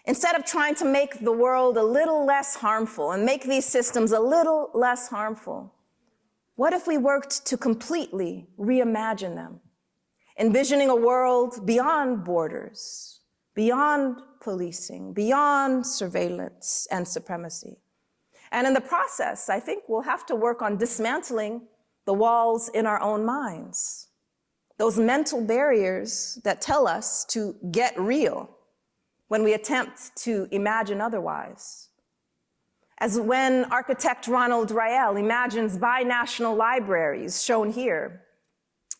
Instead of trying to make the world a little less harmful and make these systems a little less harmful, what if we worked to completely reimagine them? Envisioning a world beyond borders, beyond policing, beyond surveillance and supremacy. And in the process, I think we'll have to work on dismantling the walls in our own minds, those mental barriers that tell us to get real when we attempt to imagine otherwise. As when architect Ronald Rael imagines binational libraries, shown here,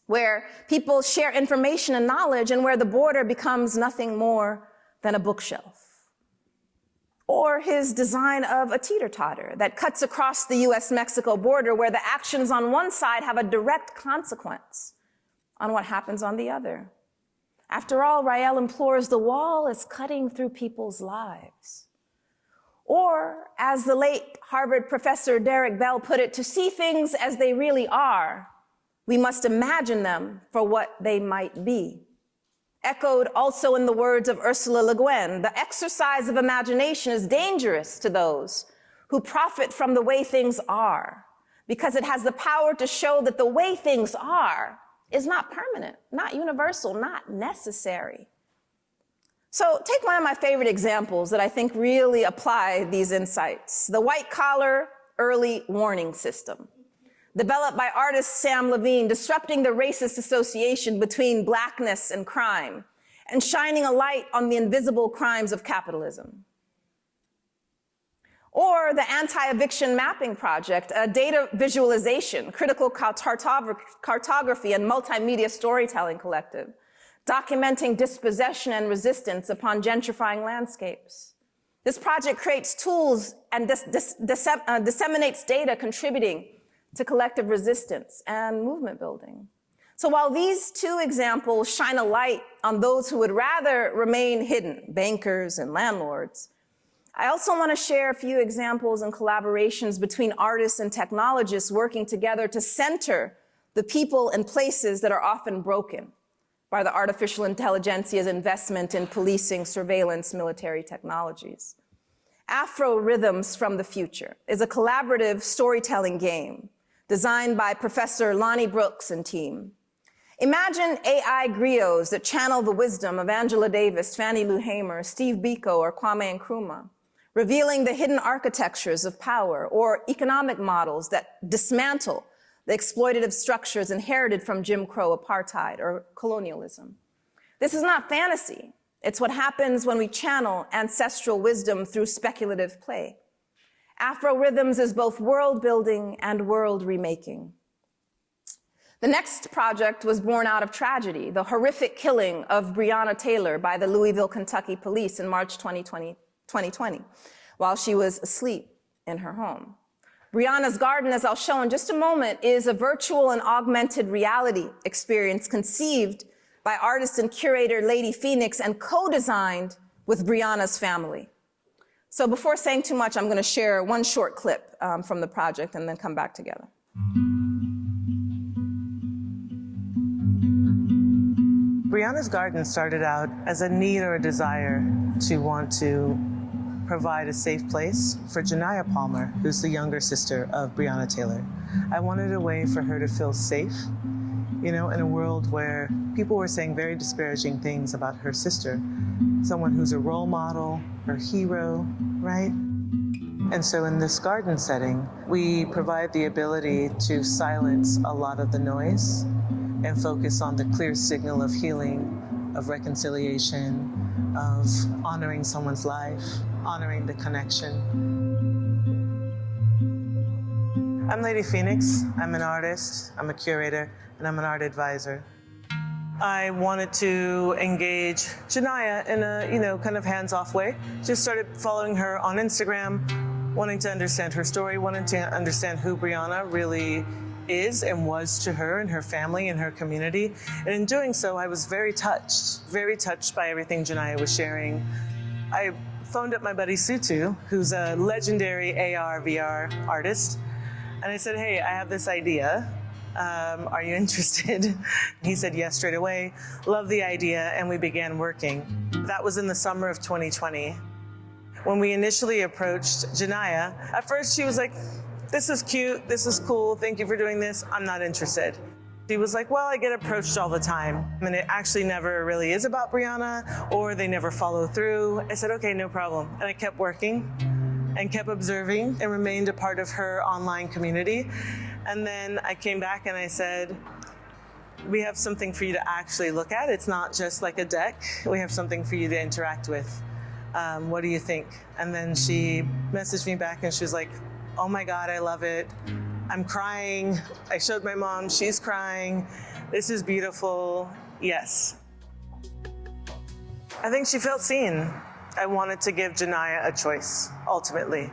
where people share information and knowledge and where the border becomes nothing more than a bookshelf. Or his design of a teeter-totter that cuts across the US-Mexico border where the actions on one side have a direct consequence on what happens on the other. After all, Rael implores, the wall is cutting through people's lives. Or, as the late Harvard professor Derek Bell put it, to see things as they really are, we must imagine them for what they might be. Echoed also in the words of Ursula Le Guin, the exercise of imagination is dangerous to those who profit from the way things are, because it has the power to show that the way things are is not permanent, not universal, not necessary. So take one of my favorite examples that I think really apply these insights, the white-collar early warning system, developed by artist Sam Levine, disrupting the racist association between blackness and crime, and shining a light on the invisible crimes of capitalism. Or the Anti-Eviction Mapping Project, a data visualization, critical cartography, and multimedia storytelling collective, documenting dispossession and resistance upon gentrifying landscapes. This project creates tools and disseminates data contributing to collective resistance and movement building. So while these two examples shine a light on those who would rather remain hidden, bankers and landlords, I also want to share a few examples and collaborations between artists and technologists working together to center the people and places that are often broken by the artificial intelligentsia's investment in policing, surveillance, military technologies. Afro Rhythms from the Future is a collaborative storytelling game designed by Professor Lonnie Brooks and team. Imagine AI griots that channel the wisdom of Angela Davis, Fannie Lou Hamer, Steve Biko, or Kwame Nkrumah, revealing the hidden architectures of power, or economic models that dismantle the exploitative structures inherited from Jim Crow, apartheid, or colonialism. This is not fantasy. It's what happens when we channel ancestral wisdom through speculative play. Afro Rhythms is both world building and world remaking. The next project was born out of tragedy, the horrific killing of Breonna Taylor by the Louisville, Kentucky police in March 2020, while she was asleep in her home. Breonna's Garden, as I'll show in just a moment, is a virtual and augmented reality experience conceived by artist and curator Lady Phoenix and co-designed with Breonna's family. So before saying too much, I'm going to share one short clip from the project and then come back together. Breonna's Garden started out as a need or a desire to want to provide a safe place for Janiyah Palmer, who's the younger sister of Breonna Taylor. I wanted a way for her to feel safe, you know, in a world where people were saying very disparaging things about her sister, someone who's a role model, her hero, right? And so in this garden setting, we provide the ability to silence a lot of the noise and focus on the clear signal of healing, of reconciliation, of honoring someone's life, honoring the connection. I'm Lady Phoenix. I'm an artist, I'm a curator, and I'm an art advisor. I wanted to engage Janiyah in a, you know, kind of hands-off way. Just started following her on Instagram, wanting to understand her story, wanting to understand who Breonna really is and was to her and her family and her community. And in doing so, I was very touched by everything Janiyah was sharing. I phoned up my buddy Sutu, who's a legendary AR, VR artist, and I said, hey, I have this idea. Are you interested? He said yes straight away. Loved the idea, and we began working. That was in the summer of 2020. When we initially approached Janiyah, at first she was like, this is cute, this is cool, thank you for doing this, I'm not interested. She was like, well, I get approached all the time, and it actually never really is about Breonna, or they never follow through. I said, okay, no problem. And I kept working and kept observing and remained a part of her online community. And then I came back and I said, we have something for you to actually look at. It's not just like a deck. We have something for you to interact with. What do you think? And then she messaged me back and she was like, oh my God, I love it. I'm crying. I showed my mom, she's crying. This is beautiful. Yes. I think she felt seen. I wanted to give Janaya a choice, ultimately.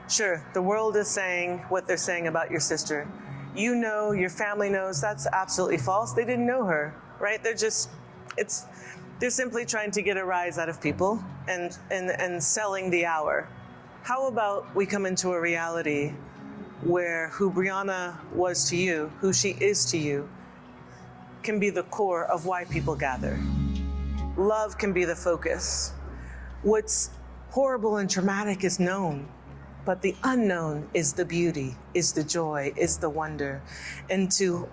Sure, the world is saying what they're saying about your sister. You know, your family knows, that's absolutely false. They didn't know her, right? They're simply trying to get a rise out of people and selling the hour. How about we come into a reality where who Brianna was to you, who she is to you, can be the core of why people gather. Love can be the focus. What's horrible and traumatic is known, but the unknown is the beauty, is the joy, is the wonder. And to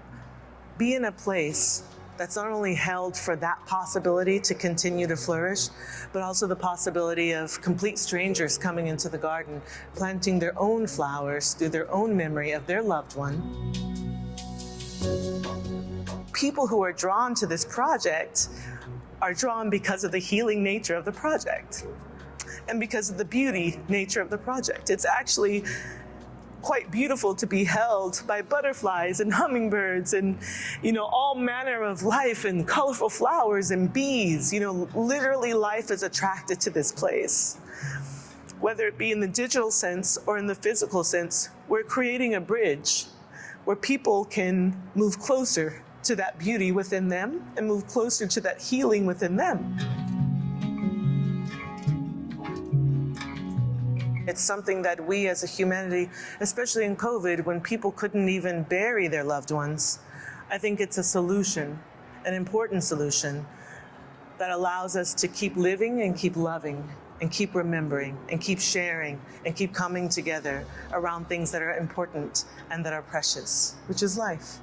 be in a place that's not only held for that possibility to continue to flourish, but also the possibility of complete strangers coming into the garden, planting their own flowers through their own memory of their loved one. People who are drawn to this project are drawn because of the healing nature of the project and because of the beauty nature of the project. It's actually quite beautiful to be held by butterflies and hummingbirds and, all manner of life and colorful flowers and bees. Literally life is attracted to this place. Whether it be in the digital sense or in the physical sense, we're creating a bridge where people can move closer to that beauty within them and move closer to that healing within them. It's something that we as a humanity, especially in COVID, when people couldn't even bury their loved ones, I think it's a solution, an important solution that allows us to keep living and keep loving and keep remembering and keep sharing and keep coming together around things that are important and that are precious, which is life.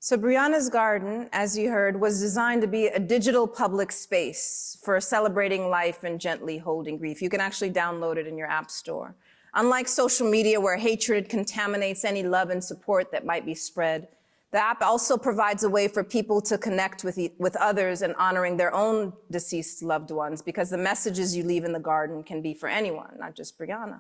So Brianna's Garden, as you heard, was designed to be a digital public space for celebrating life and gently holding grief. You can actually download it in your app store. Unlike social media where hatred contaminates any love and support that might be spread, the app also provides a way for people to connect with others and honoring their own deceased loved ones, because the messages you leave in the garden can be for anyone, not just Brianna.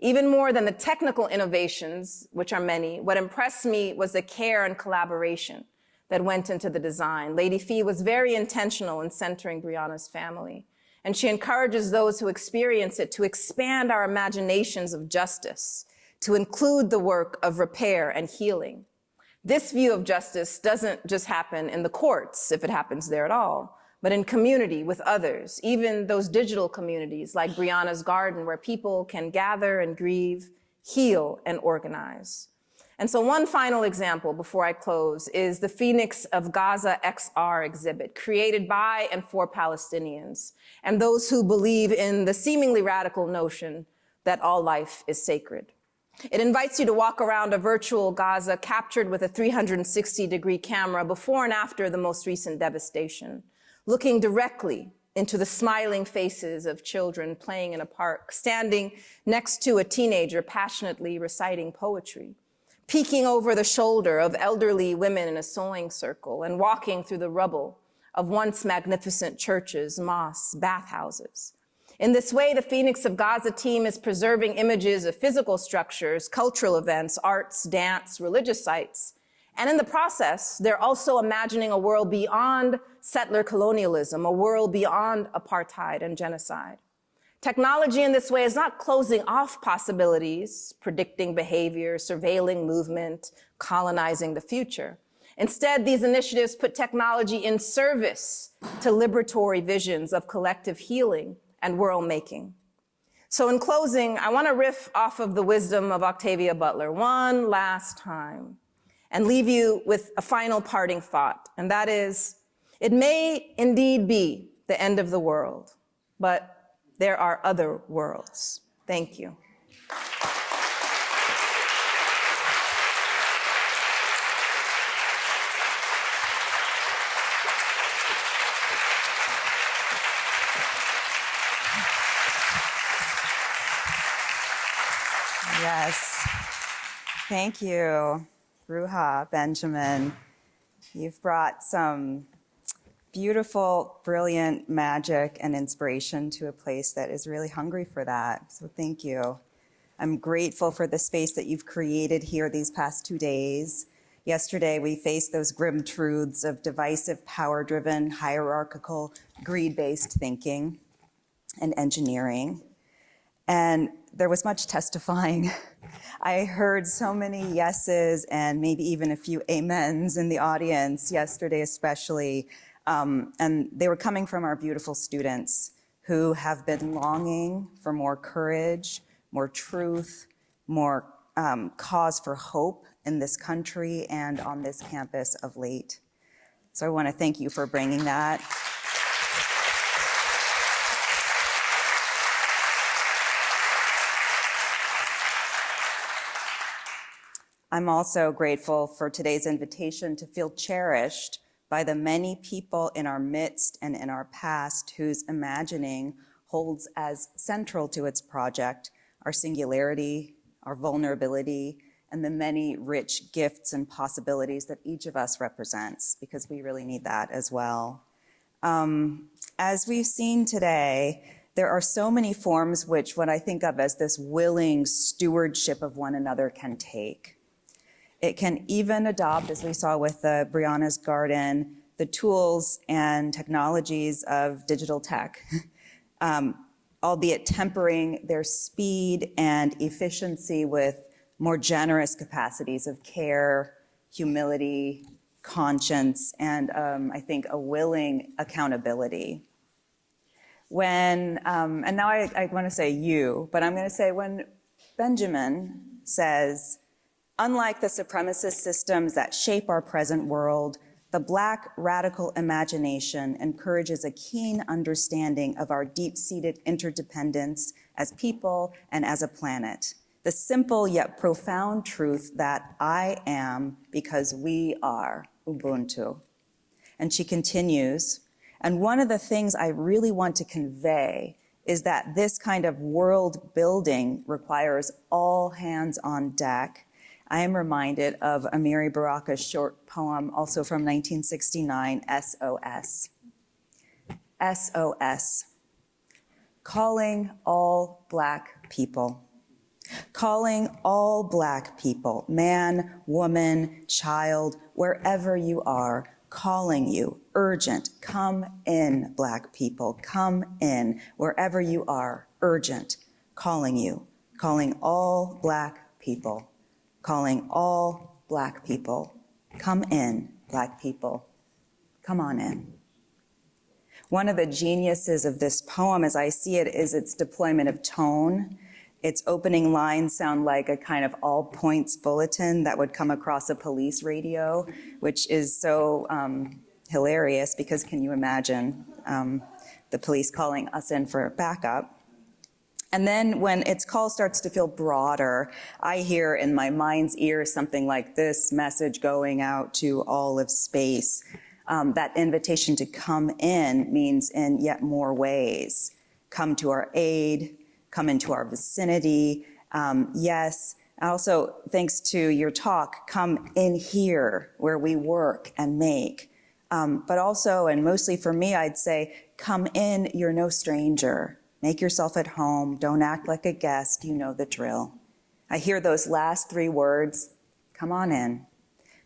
Even more than the technical innovations, which are many, what impressed me was the care and collaboration that went into the design. Lady Fee was very intentional in centering Brianna's family, and she encourages those who experience it to expand our imaginations of justice, to include the work of repair and healing. This view of justice doesn't just happen in the courts, if it happens there at all, but in community with others, even those digital communities like Brianna's Garden, where people can gather and grieve, heal, and organize. And so one final example before I close is the Phoenix of Gaza XR exhibit, created by and for Palestinians and those who believe in the seemingly radical notion that all life is sacred. It invites you to walk around a virtual Gaza captured with a 360-degree camera before and after the most recent devastation, looking directly into the smiling faces of children playing in a park, standing next to a teenager passionately reciting poetry, peeking over the shoulder of elderly women in a sewing circle, and walking through the rubble of once magnificent churches, mosques, bathhouses. In this way, the Phoenix of Gaza team is preserving images of physical structures, cultural events, arts, dance, religious sites. And in the process, they're also imagining a world beyond settler colonialism, a world beyond apartheid and genocide. Technology in this way is not closing off possibilities, predicting behavior, surveilling movement, colonizing the future. Instead, these initiatives put technology in service to liberatory visions of collective healing and world making. So in closing, I want to riff off of the wisdom of Octavia Butler one last time and leave you with a final parting thought, and that is, it may indeed be the end of the world, but there are other worlds. Thank you. Yes. Thank you, Ruha, Benjamin. You've brought some beautiful, brilliant magic and inspiration to a place that is really hungry for that. So thank you. I'm grateful for the space that you've created here these past 2 days. Yesterday, we faced those grim truths of divisive, power-driven, hierarchical, greed-based thinking and engineering. And there was much testifying. I heard so many yeses and maybe even a few amens in the audience yesterday especially. And they were coming from our beautiful students who have been longing for more courage, more truth, more cause for hope in this country and on this campus of late. So I want to thank you for bringing that. I'm also grateful for today's invitation to feel cherished by the many people in our midst and in our past whose imagining holds as central to its project our singularity, our vulnerability, and the many rich gifts and possibilities that each of us represents, because we really need that as well. As we've seen today, there are so many forms which what I think of as this willing stewardship of one another can take. It can even adopt, as we saw with the Brianna's Garden, the tools and technologies of digital tech, albeit tempering their speed and efficiency with more generous capacities of care, humility, conscience, and I think a willing accountability. When, and now I want to say you, but I'm going to say when Benjamin says, unlike the supremacist systems that shape our present world, the Black radical imagination encourages a keen understanding of our deep-seated interdependence as people and as a planet. The simple yet profound truth that I am because we are Ubuntu. And she continues, and one of the things I really want to convey is that this kind of world building requires all hands on deck. I am reminded of Amiri Baraka's short poem, also from 1969, SOS. SOS. Calling all Black people. Calling all Black people, man, woman, child, wherever you are, calling you, urgent, come in, Black people, come in, wherever you are, urgent, calling you, calling all Black people. Calling all Black people, come in, Black people, come on in. One of the geniuses of this poem, as I see it, is its deployment of tone. Its opening lines sound like a kind of all points bulletin that would come across a police radio, which is so hilarious because can you imagine the police calling us in for backup? And then when its call starts to feel broader, I hear in my mind's ear something like this message going out to all of space. That invitation to come in means in yet more ways. Come to our aid, come into our vicinity. Yes, also thanks to your talk, come in here where we work and make. But also, and mostly for me, I'd say, come in, you're no stranger. Make yourself at home. Don't act like a guest. You know the drill. I hear those last three words, come on in,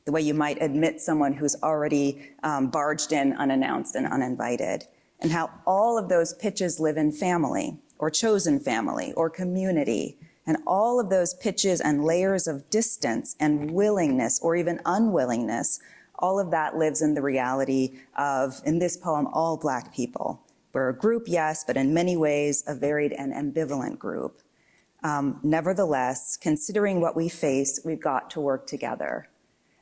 the way you might admit someone who's already barged in unannounced and uninvited, and how all of those pitches live in family or chosen family or community, and all of those pitches and layers of distance and willingness or even unwillingness, all of that lives in the reality of, in this poem, all Black people. We're a group, yes, but in many ways a varied and ambivalent group. Nevertheless, considering what we face, we've got to work together.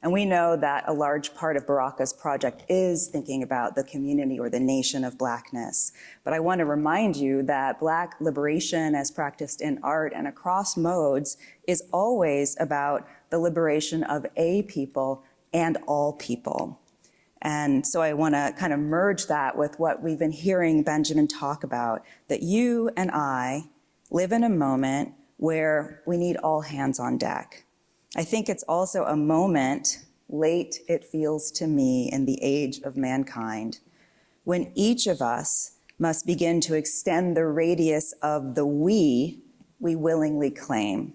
And we know that a large part of Baraka's project is thinking about the community or the nation of Blackness. But I want to remind you that Black liberation as practiced in art and across modes is always about the liberation of a people and all people. And so I want to kind of merge that with what we've been hearing Benjamin talk about, that you and I live in a moment where we need all hands on deck. I think it's also a moment, late it feels to me in the age of mankind, when each of us must begin to extend the radius of the we willingly claim.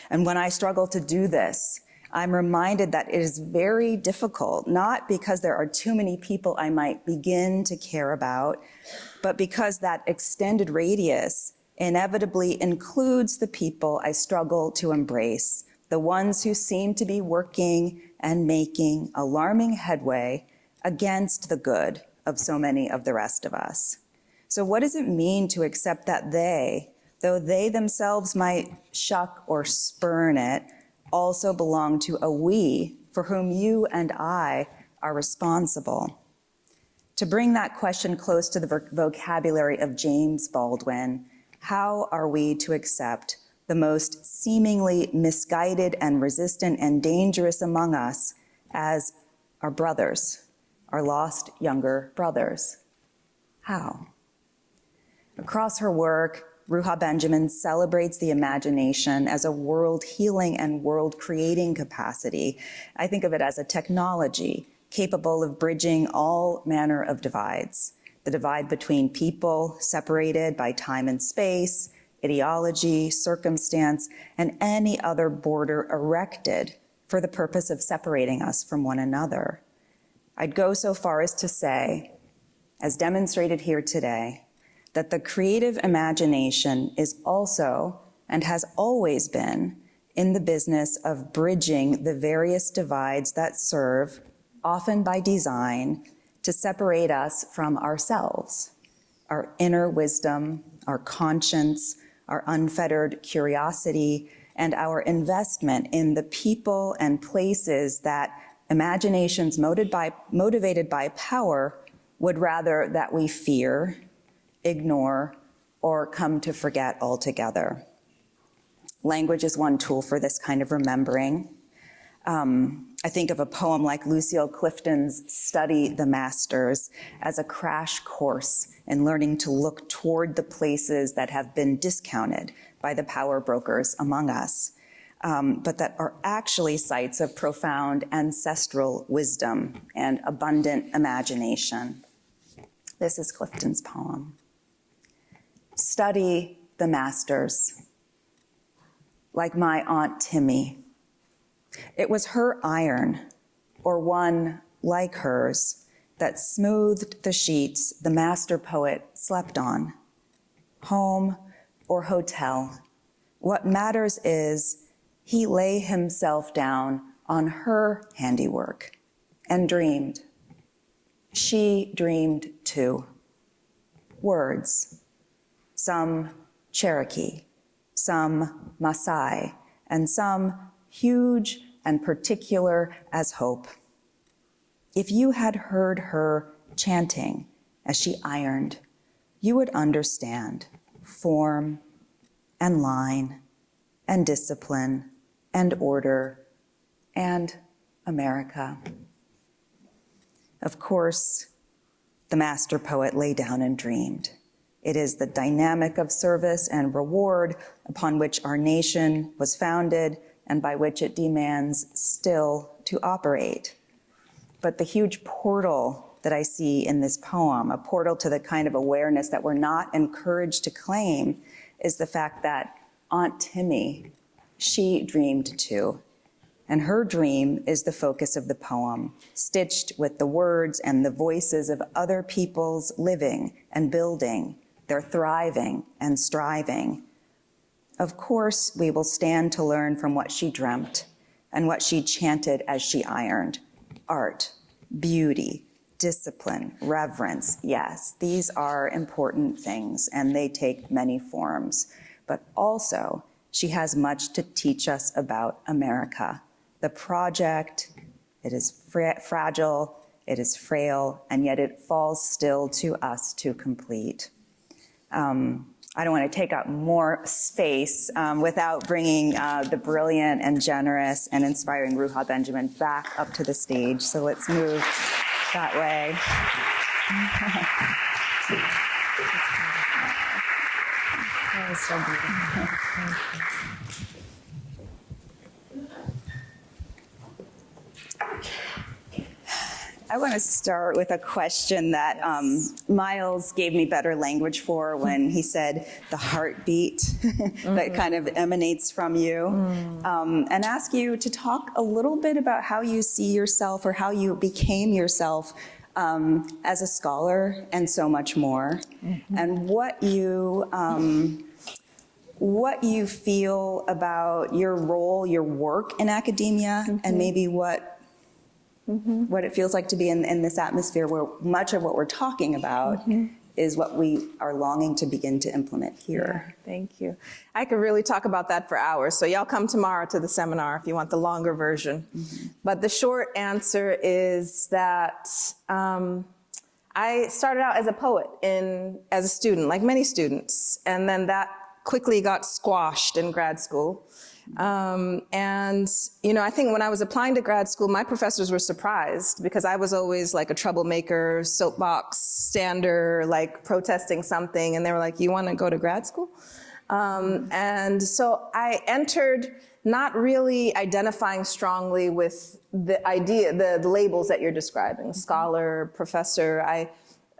And when I struggle to do this, I'm reminded that it is very difficult, not because there are too many people I might begin to care about, but because that extended radius inevitably includes the people I struggle to embrace, the ones who seem to be working and making alarming headway against the good of so many of the rest of us. So what does it mean to accept that they, though they themselves might shuck or spurn it, also belong to a we for whom you and I are responsible? To bring that question close to the vocabulary of James Baldwin, how are we to accept the most seemingly misguided and resistant and dangerous among us as our brothers, our lost younger brothers? How? Across her work, Ruha Benjamin celebrates the imagination as a world-healing and world-creating capacity. I think of it as a technology capable of bridging all manner of divides. The divide between people separated by time and space, ideology, circumstance, and any other border erected for the purpose of separating us from one another. I'd go so far as to say, as demonstrated here today, that the creative imagination is also, and has always been, in the business of bridging the various divides that serve, often by design, to separate us from ourselves, our inner wisdom, our conscience, our unfettered curiosity, and our investment in the people and places that imaginations motivated by power would rather that we fear, ignore, or come to forget altogether. Language is one tool for this kind of remembering. I think of a poem like Lucille Clifton's Study the Masters as a crash course in learning to look toward the places that have been discounted by the power brokers among us, but that are actually sites of profound ancestral wisdom and abundant imagination. This is Clifton's poem. Study the masters, like my Aunt Timmy. It was her iron, or one like hers, that smoothed the sheets the master poet slept on. Home or hotel, what matters is he lay himself down on her handiwork and dreamed. She dreamed too. Words, some Cherokee, some Maasai, and some huge and particular as hope. If you had heard her chanting as she ironed, you would understand form and line and discipline and order and America. Of course, the master poet lay down and dreamed. It is the dynamic of service and reward upon which our nation was founded and by which it demands still to operate. But the huge portal that I see in this poem, a portal to the kind of awareness that we're not encouraged to claim, is the fact that Aunt Timmy, she dreamed too. And her dream is the focus of the poem, stitched with the words and the voices of other people's living and building, their thriving and striving. Of course, we will stand to learn from what she dreamt and what she chanted as she ironed. Art, beauty, discipline, reverence, yes, these are important things and they take many forms. But also, she has much to teach us about America. The project, it is fragile, it is frail, and yet it falls still to us to complete. I don't want to take up more space without bringing the brilliant and generous and inspiring Ruha Benjamin back up to the stage. So let's move that way. That was so beautiful. I want to start with a question that Miles gave me better language for when he said the heartbeat that kind of emanates from you, and ask you to talk a little bit about how you see yourself or how you became yourself as a scholar and so much more, and what you feel about your role, your work in academia, and maybe what it feels like to be in this atmosphere where much of what we're talking about is what we are longing to begin to implement here. Yeah, thank you. I could really talk about that for hours. So y'all come tomorrow to the seminar if you want the longer version. But the short answer is that I started out as a poet as a student, like many students, and then that quickly got squashed in grad school. And, you know, I think when I was applying to grad school, my professors were surprised because I was always like a troublemaker, soapbox stander, like protesting something. And they were like, you want to go to grad school? And so I entered not really identifying strongly with the idea, the labels that you're describing, scholar, professor. I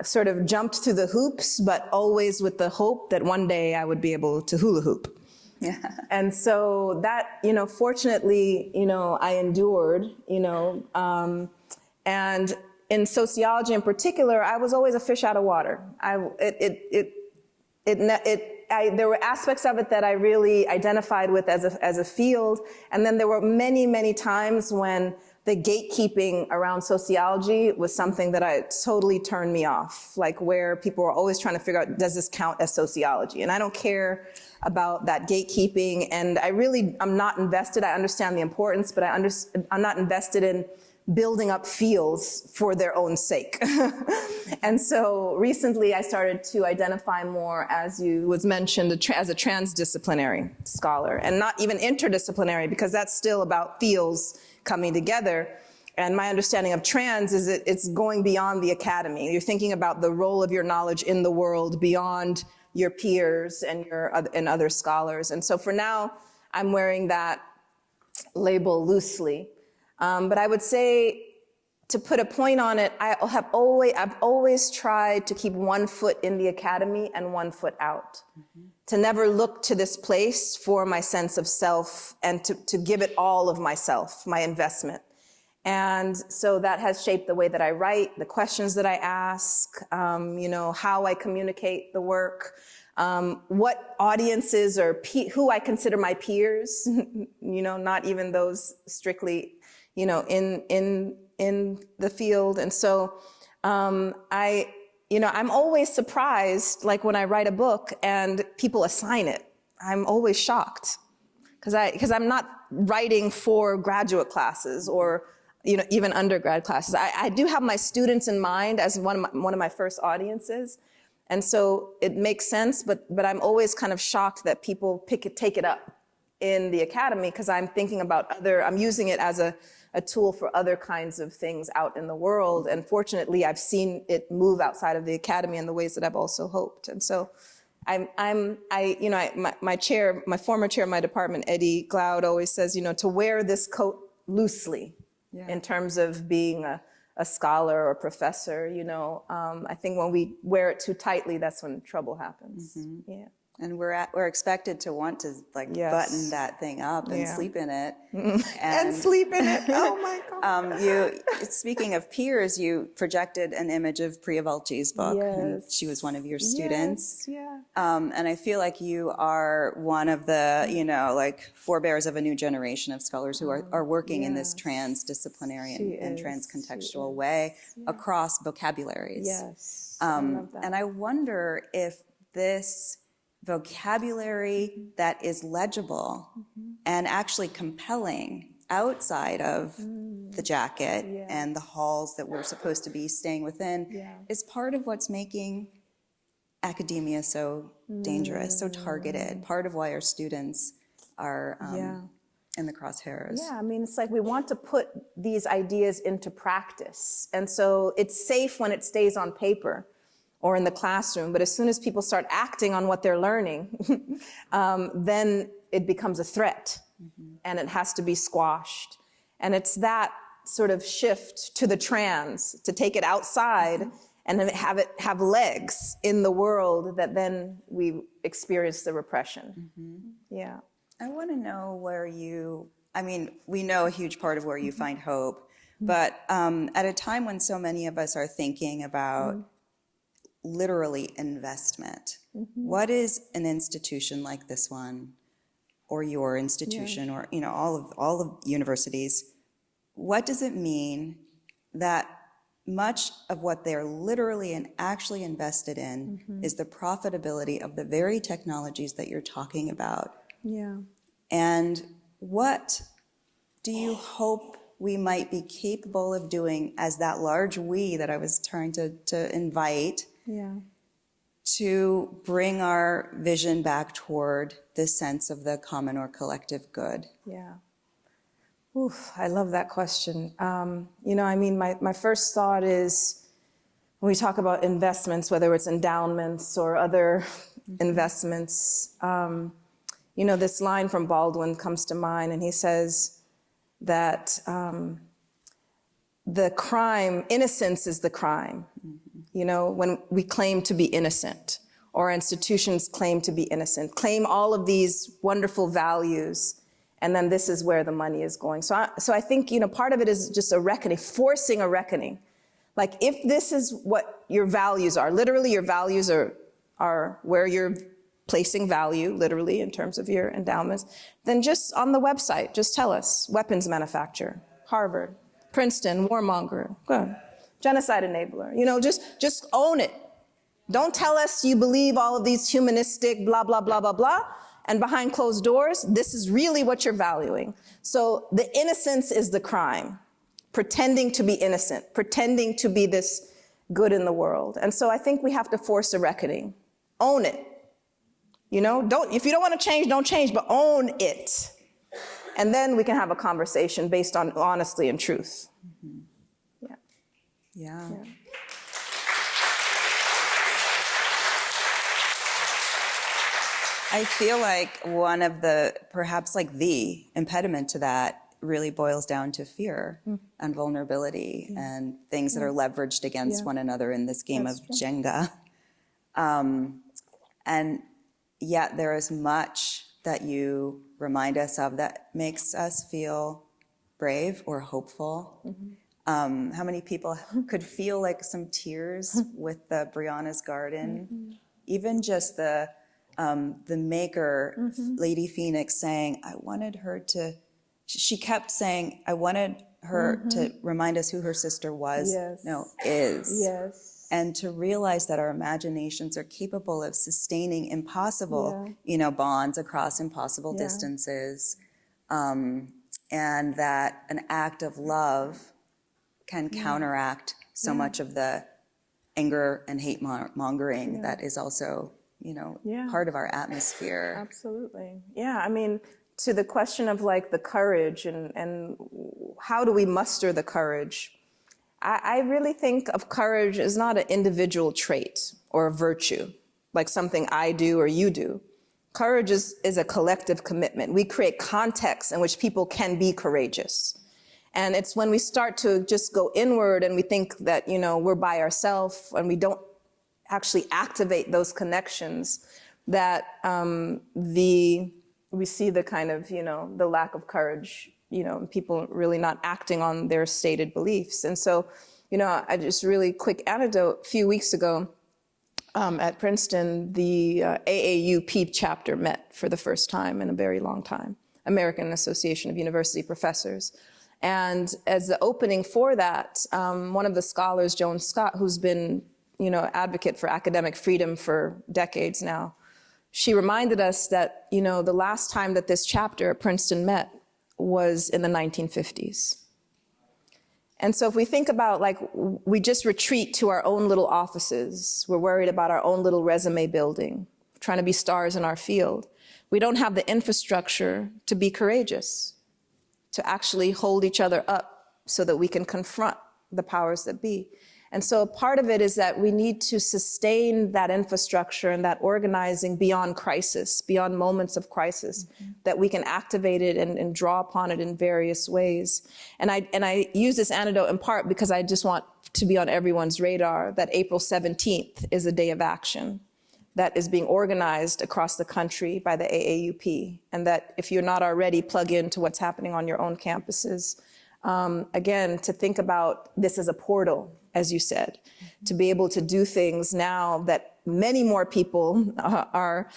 sort of jumped through the hoops, but always with the hope that one day I would be able to hula hoop. Yeah. And so that, you know, fortunately, you know, I endured, you know, and in sociology in particular, I was always a fish out of water. There were aspects of it that I really identified with as a field. And then there were many, many times when the gatekeeping around sociology was something that totally turned me off, like where people were always trying to figure out, does this count as sociology? And I don't care about that gatekeeping, and I'm not invested. I understand the importance, but I'm not invested in building up fields for their own sake. And so recently I started to identify more, as you was mentioned, as a transdisciplinary scholar, and not even interdisciplinary, because that's still about fields coming together. And my understanding of trans is that it's going beyond the academy. You're thinking about the role of your knowledge in the world beyond your peers and other scholars. And so for now, I'm wearing that label loosely. But I would say, to put a point on it, I've always tried to keep one foot in the academy and one foot out. To never look to this place for my sense of self and to give it all of myself, my investment. And so that has shaped the way that I write, the questions that I ask, you know, how I communicate the work, what audiences or who I consider my peers, you know, not even those strictly, you know, in the field. And so I'm always surprised, like when I write a book and people assign it, I'm always shocked because I'm not writing for graduate classes or, you know, even undergrad classes. I do have my students in mind as one of my first audiences. And so it makes sense, but I'm always kind of shocked that people take it up in the academy because I'm thinking about I'm using it as a tool for other kinds of things out in the world. And fortunately, I've seen it move outside of the academy in the ways that I've also hoped. And so my former chair of my department, Eddie Glaude, always says, you know, to wear this coat loosely in terms of being a scholar or professor, you know. I think when we wear it too tightly, that's when trouble happens. Yeah. And we're expected to want to button that thing up and sleep in it. And sleep in it. Oh my God. Speaking of peers, you projected an image of Priya Vulchi's book. Yes. She was one of your students. Yes. And I feel like you are one of the, you know, like forebears of a new generation of scholars who are working in this transdisciplinary and transcontextual way across vocabularies. Yes. And I wonder if this vocabulary that is legible and actually compelling outside of the jacket and the halls that we're supposed to be staying within is part of what's making academia so dangerous, so targeted, part of why our students are in the crosshairs. Yeah, I mean, it's like we want to put these ideas into practice. And so it's safe when it stays on paper or in the classroom, but as soon as people start acting on what they're learning, then it becomes a threat and it has to be squashed. And it's that sort of shift to the trans, to take it outside and then have it have legs in the world, that then we experience the repression. Yeah. I want to know where I mean, we know a huge part of where you find hope, but at a time when so many of us are thinking about literally investment, what is an institution like this one, or your institution, or all of universities, what does it mean that much of what they're literally and actually invested in is the profitability of the very technologies that you're talking about? Yeah. And what do you hope we might be capable of doing as that large we that I was trying to invite to bring our vision back toward this sense of the common or collective good? Yeah. Oof, I love that question. I mean, my first thought is, when we talk about investments, whether it's endowments or other investments, this line from Baldwin comes to mind, and he says that the crime, innocence is the crime. When we claim to be innocent, or institutions claim to be innocent, claim all of these wonderful values, and then this is where the money is going. So I think, part of it is just a reckoning, forcing a reckoning. Like, if this is what your values are, literally your values are where you're placing value, literally, in terms of your endowments, then just on the website, just tell us, weapons manufacturer, Harvard, Princeton, warmonger, good. Genocide enabler, just own it. Don't tell us you believe all of these humanistic blah, blah, blah, blah, blah, and behind closed doors, this is really what you're valuing. So the innocence is the crime, pretending to be innocent, pretending to be this good in the world. And so I think we have to force a reckoning. Own it. If you don't want to change, don't change, but own it. And then we can have a conversation based on honesty and truth. Yeah. I feel like one of the, perhaps like the impediment to that really boils down to fear and vulnerability and things that are leveraged against one another in this game of Jenga. And yet there is much that you remind us of that makes us feel brave or hopeful. How many people could feel like some tears with the Brianna's Garden? Even just the maker, Lady Phoenix, saying, I wanted her to, she kept saying, I wanted her to remind us who her sister was, is. Yes. And to realize that our imaginations are capable of sustaining impossible, bonds across impossible distances, and that an act of love can counteract so much of the anger and hate mongering that is also, part of our atmosphere. Absolutely. Yeah, I mean, to the question of like the courage and how do we muster the courage, I really think of courage as not an individual trait or a virtue, like something I do or you do. Courage is a collective commitment. We create contexts in which people can be courageous. And it's when we start to just go inward and we think that, we're by ourselves and we don't actually activate those connections that we see the kind of, the lack of courage, people really not acting on their stated beliefs. And so, I just really quick anecdote, a few weeks ago at Princeton, the AAUP chapter met for the first time in a very long time, American Association of University Professors. And as the opening for that, one of the scholars, Joan Scott, who's been, advocate for academic freedom for decades now, she reminded us that, the last time that this chapter at Princeton met was in the 1950s. And so if we think about, like, we just retreat to our own little offices, we're worried about our own little resume building, trying to be stars in our field. We don't have the infrastructure to be courageous, to actually hold each other up so that we can confront the powers that be. And so part of it is that we need to sustain that infrastructure and that organizing beyond crisis, beyond moments of crisis, that we can activate it and draw upon it in various ways. And I use this anecdote in part because I just want to be on everyone's radar that April 17th is a day of action that is being organized across the country by the AAUP. And that if you're not already, plug into what's happening on your own campuses. Again, to think about this as a portal, as you said, to be able to do things now that many more people are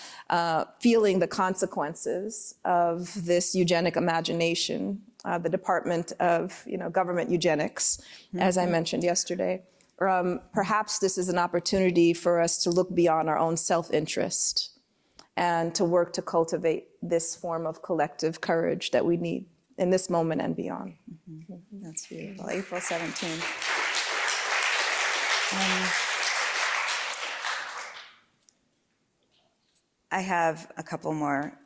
feeling the consequences of this eugenic imagination, the Department of Government Eugenics, as I mentioned yesterday. Perhaps this is an opportunity for us to look beyond our own self-interest and to work to cultivate this form of collective courage that we need in this moment and beyond. That's beautiful. April 17th. I have a couple more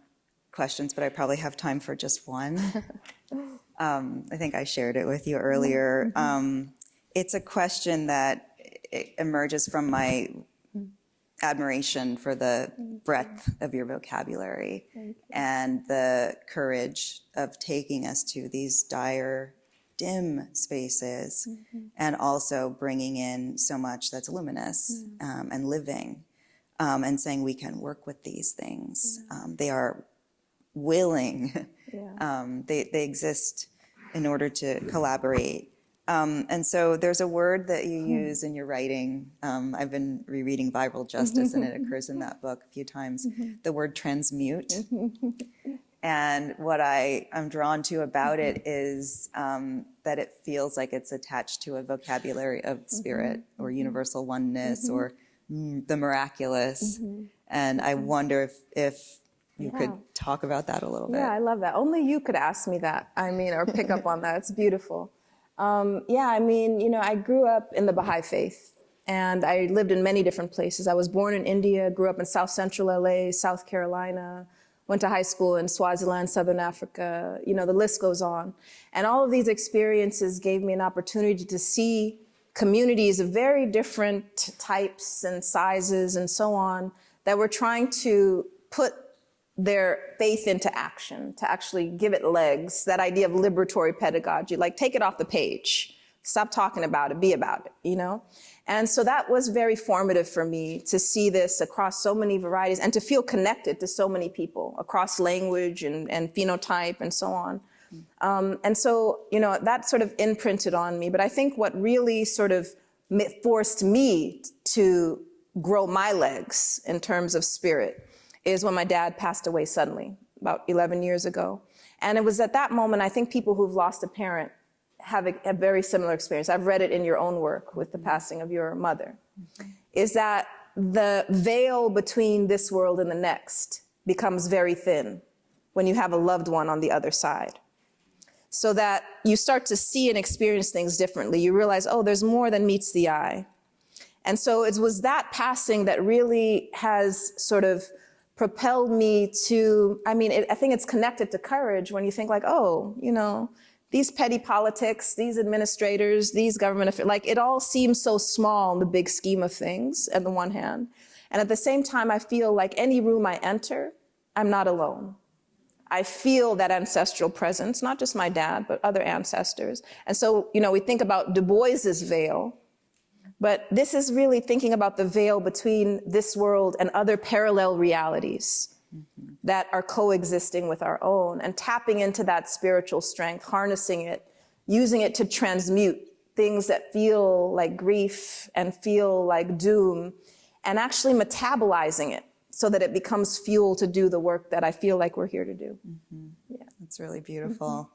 questions, but I probably have time for just one. I think I shared it with you earlier. It's a question that emerges from my admiration for the breadth of your vocabulary and the courage of taking us to these dire, dim spaces and also bringing in so much that's luminous and living and saying we can work with these things. They are willing. They exist in order to collaborate. And so there's a word that you use in your writing. I've been rereading Viral Justice, and it occurs in that book a few times, the word transmute. And what I'm drawn to about it is that it feels like it's attached to a vocabulary of spirit or universal oneness or the miraculous. And I wonder if you could talk about that a little bit. Yeah, I love that. Only you could ask me that, or pick up on that. It's beautiful. I grew up in the Baha'i faith, and I lived in many different places. I was born in India, grew up in South Central LA, South Carolina, went to high school in Swaziland, Southern Africa, the list goes on. And all of these experiences gave me an opportunity to see communities of very different types and sizes and so on that were trying to put their faith into action, to actually give it legs, that idea of liberatory pedagogy, like take it off the page, stop talking about it, be about it, And so that was very formative for me to see this across so many varieties and to feel connected to so many people across language and phenotype and so on. That sort of imprinted on me. But I think what really sort of forced me to grow my legs in terms of spirit is when my dad passed away suddenly, about 11 years ago. And it was at that moment, I think people who've lost a parent have a very similar experience. I've read it in your own work with the passing of your mother, is that the veil between this world and the next becomes very thin when you have a loved one on the other side. So that you start to see and experience things differently. You realize, there's more than meets the eye. And so it was that passing that really has sort of propelled me to, I think it's connected to courage when you think like, these petty politics, these administrators, these government affairs, like it all seems so small in the big scheme of things on the one hand. And at the same time, I feel like any room I enter, I'm not alone. I feel that ancestral presence, not just my dad, but other ancestors. And so, we think about Du Bois's veil, but this is really thinking about the veil between this world and other parallel realities that are coexisting with our own, and tapping into that spiritual strength, harnessing it, using it to transmute things that feel like grief and feel like doom, and actually metabolizing it so that it becomes fuel to do the work that I feel like we're here to do. That's really beautiful.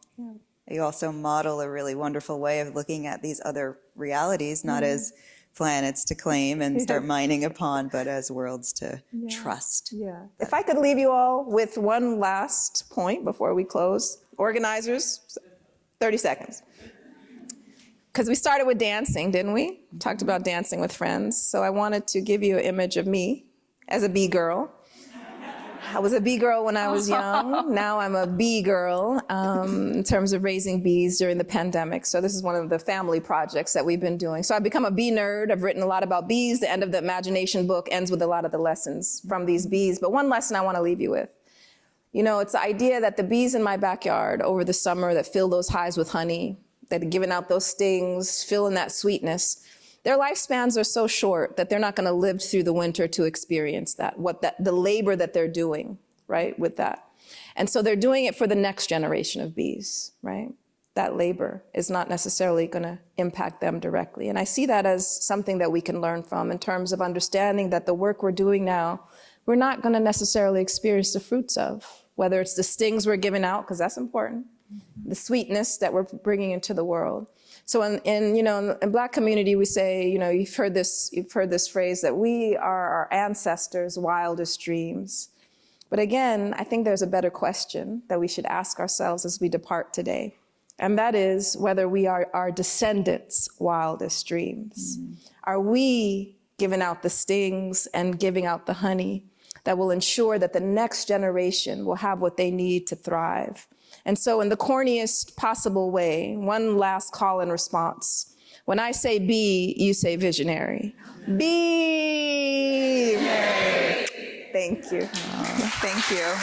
You also model a really wonderful way of looking at these other realities, not as planets to claim and start mining upon, but as worlds to trust. If I could leave you all with one last point before we close. Organizers, 30 seconds. Because we started with dancing, didn't we? Talked about dancing with friends. So I wanted to give you an image of me as a bee girl. I was a bee girl when I was young. Now I'm a bee girl in terms of raising bees during the pandemic. So this is one of the family projects that we've been doing. So I've become a bee nerd. I've written a lot about bees. The end of the Imagination book ends with a lot of the lessons from these bees. But one lesson I want to leave you with. You know, it's the idea that the bees in my backyard over the summer that fill those hives with honey, that are giving out those stings, filling that sweetness, their lifespans are so short that they're not going to live through the winter to experience that, the labor that they're doing, right, with that. And so they're doing it for the next generation of bees, right? That labor is not necessarily going to impact them directly. And I see that as something that we can learn from in terms of understanding that the work we're doing now, we're not going to necessarily experience the fruits of, whether it's the stings we're giving out, because that's important, the sweetness that we're bringing into the world. So in Black community, we say, you know, you've heard this phrase that we are our ancestors' wildest dreams. But again, I think there's a better question that we should ask ourselves as we depart today. And that is whether we are our descendants' wildest dreams. Are we giving out the stings and giving out the honey that will ensure that the next generation will have what they need to thrive? And so in the corniest possible way, one last call and response. When I say be, you say visionary. Be! Thank you. Thank you.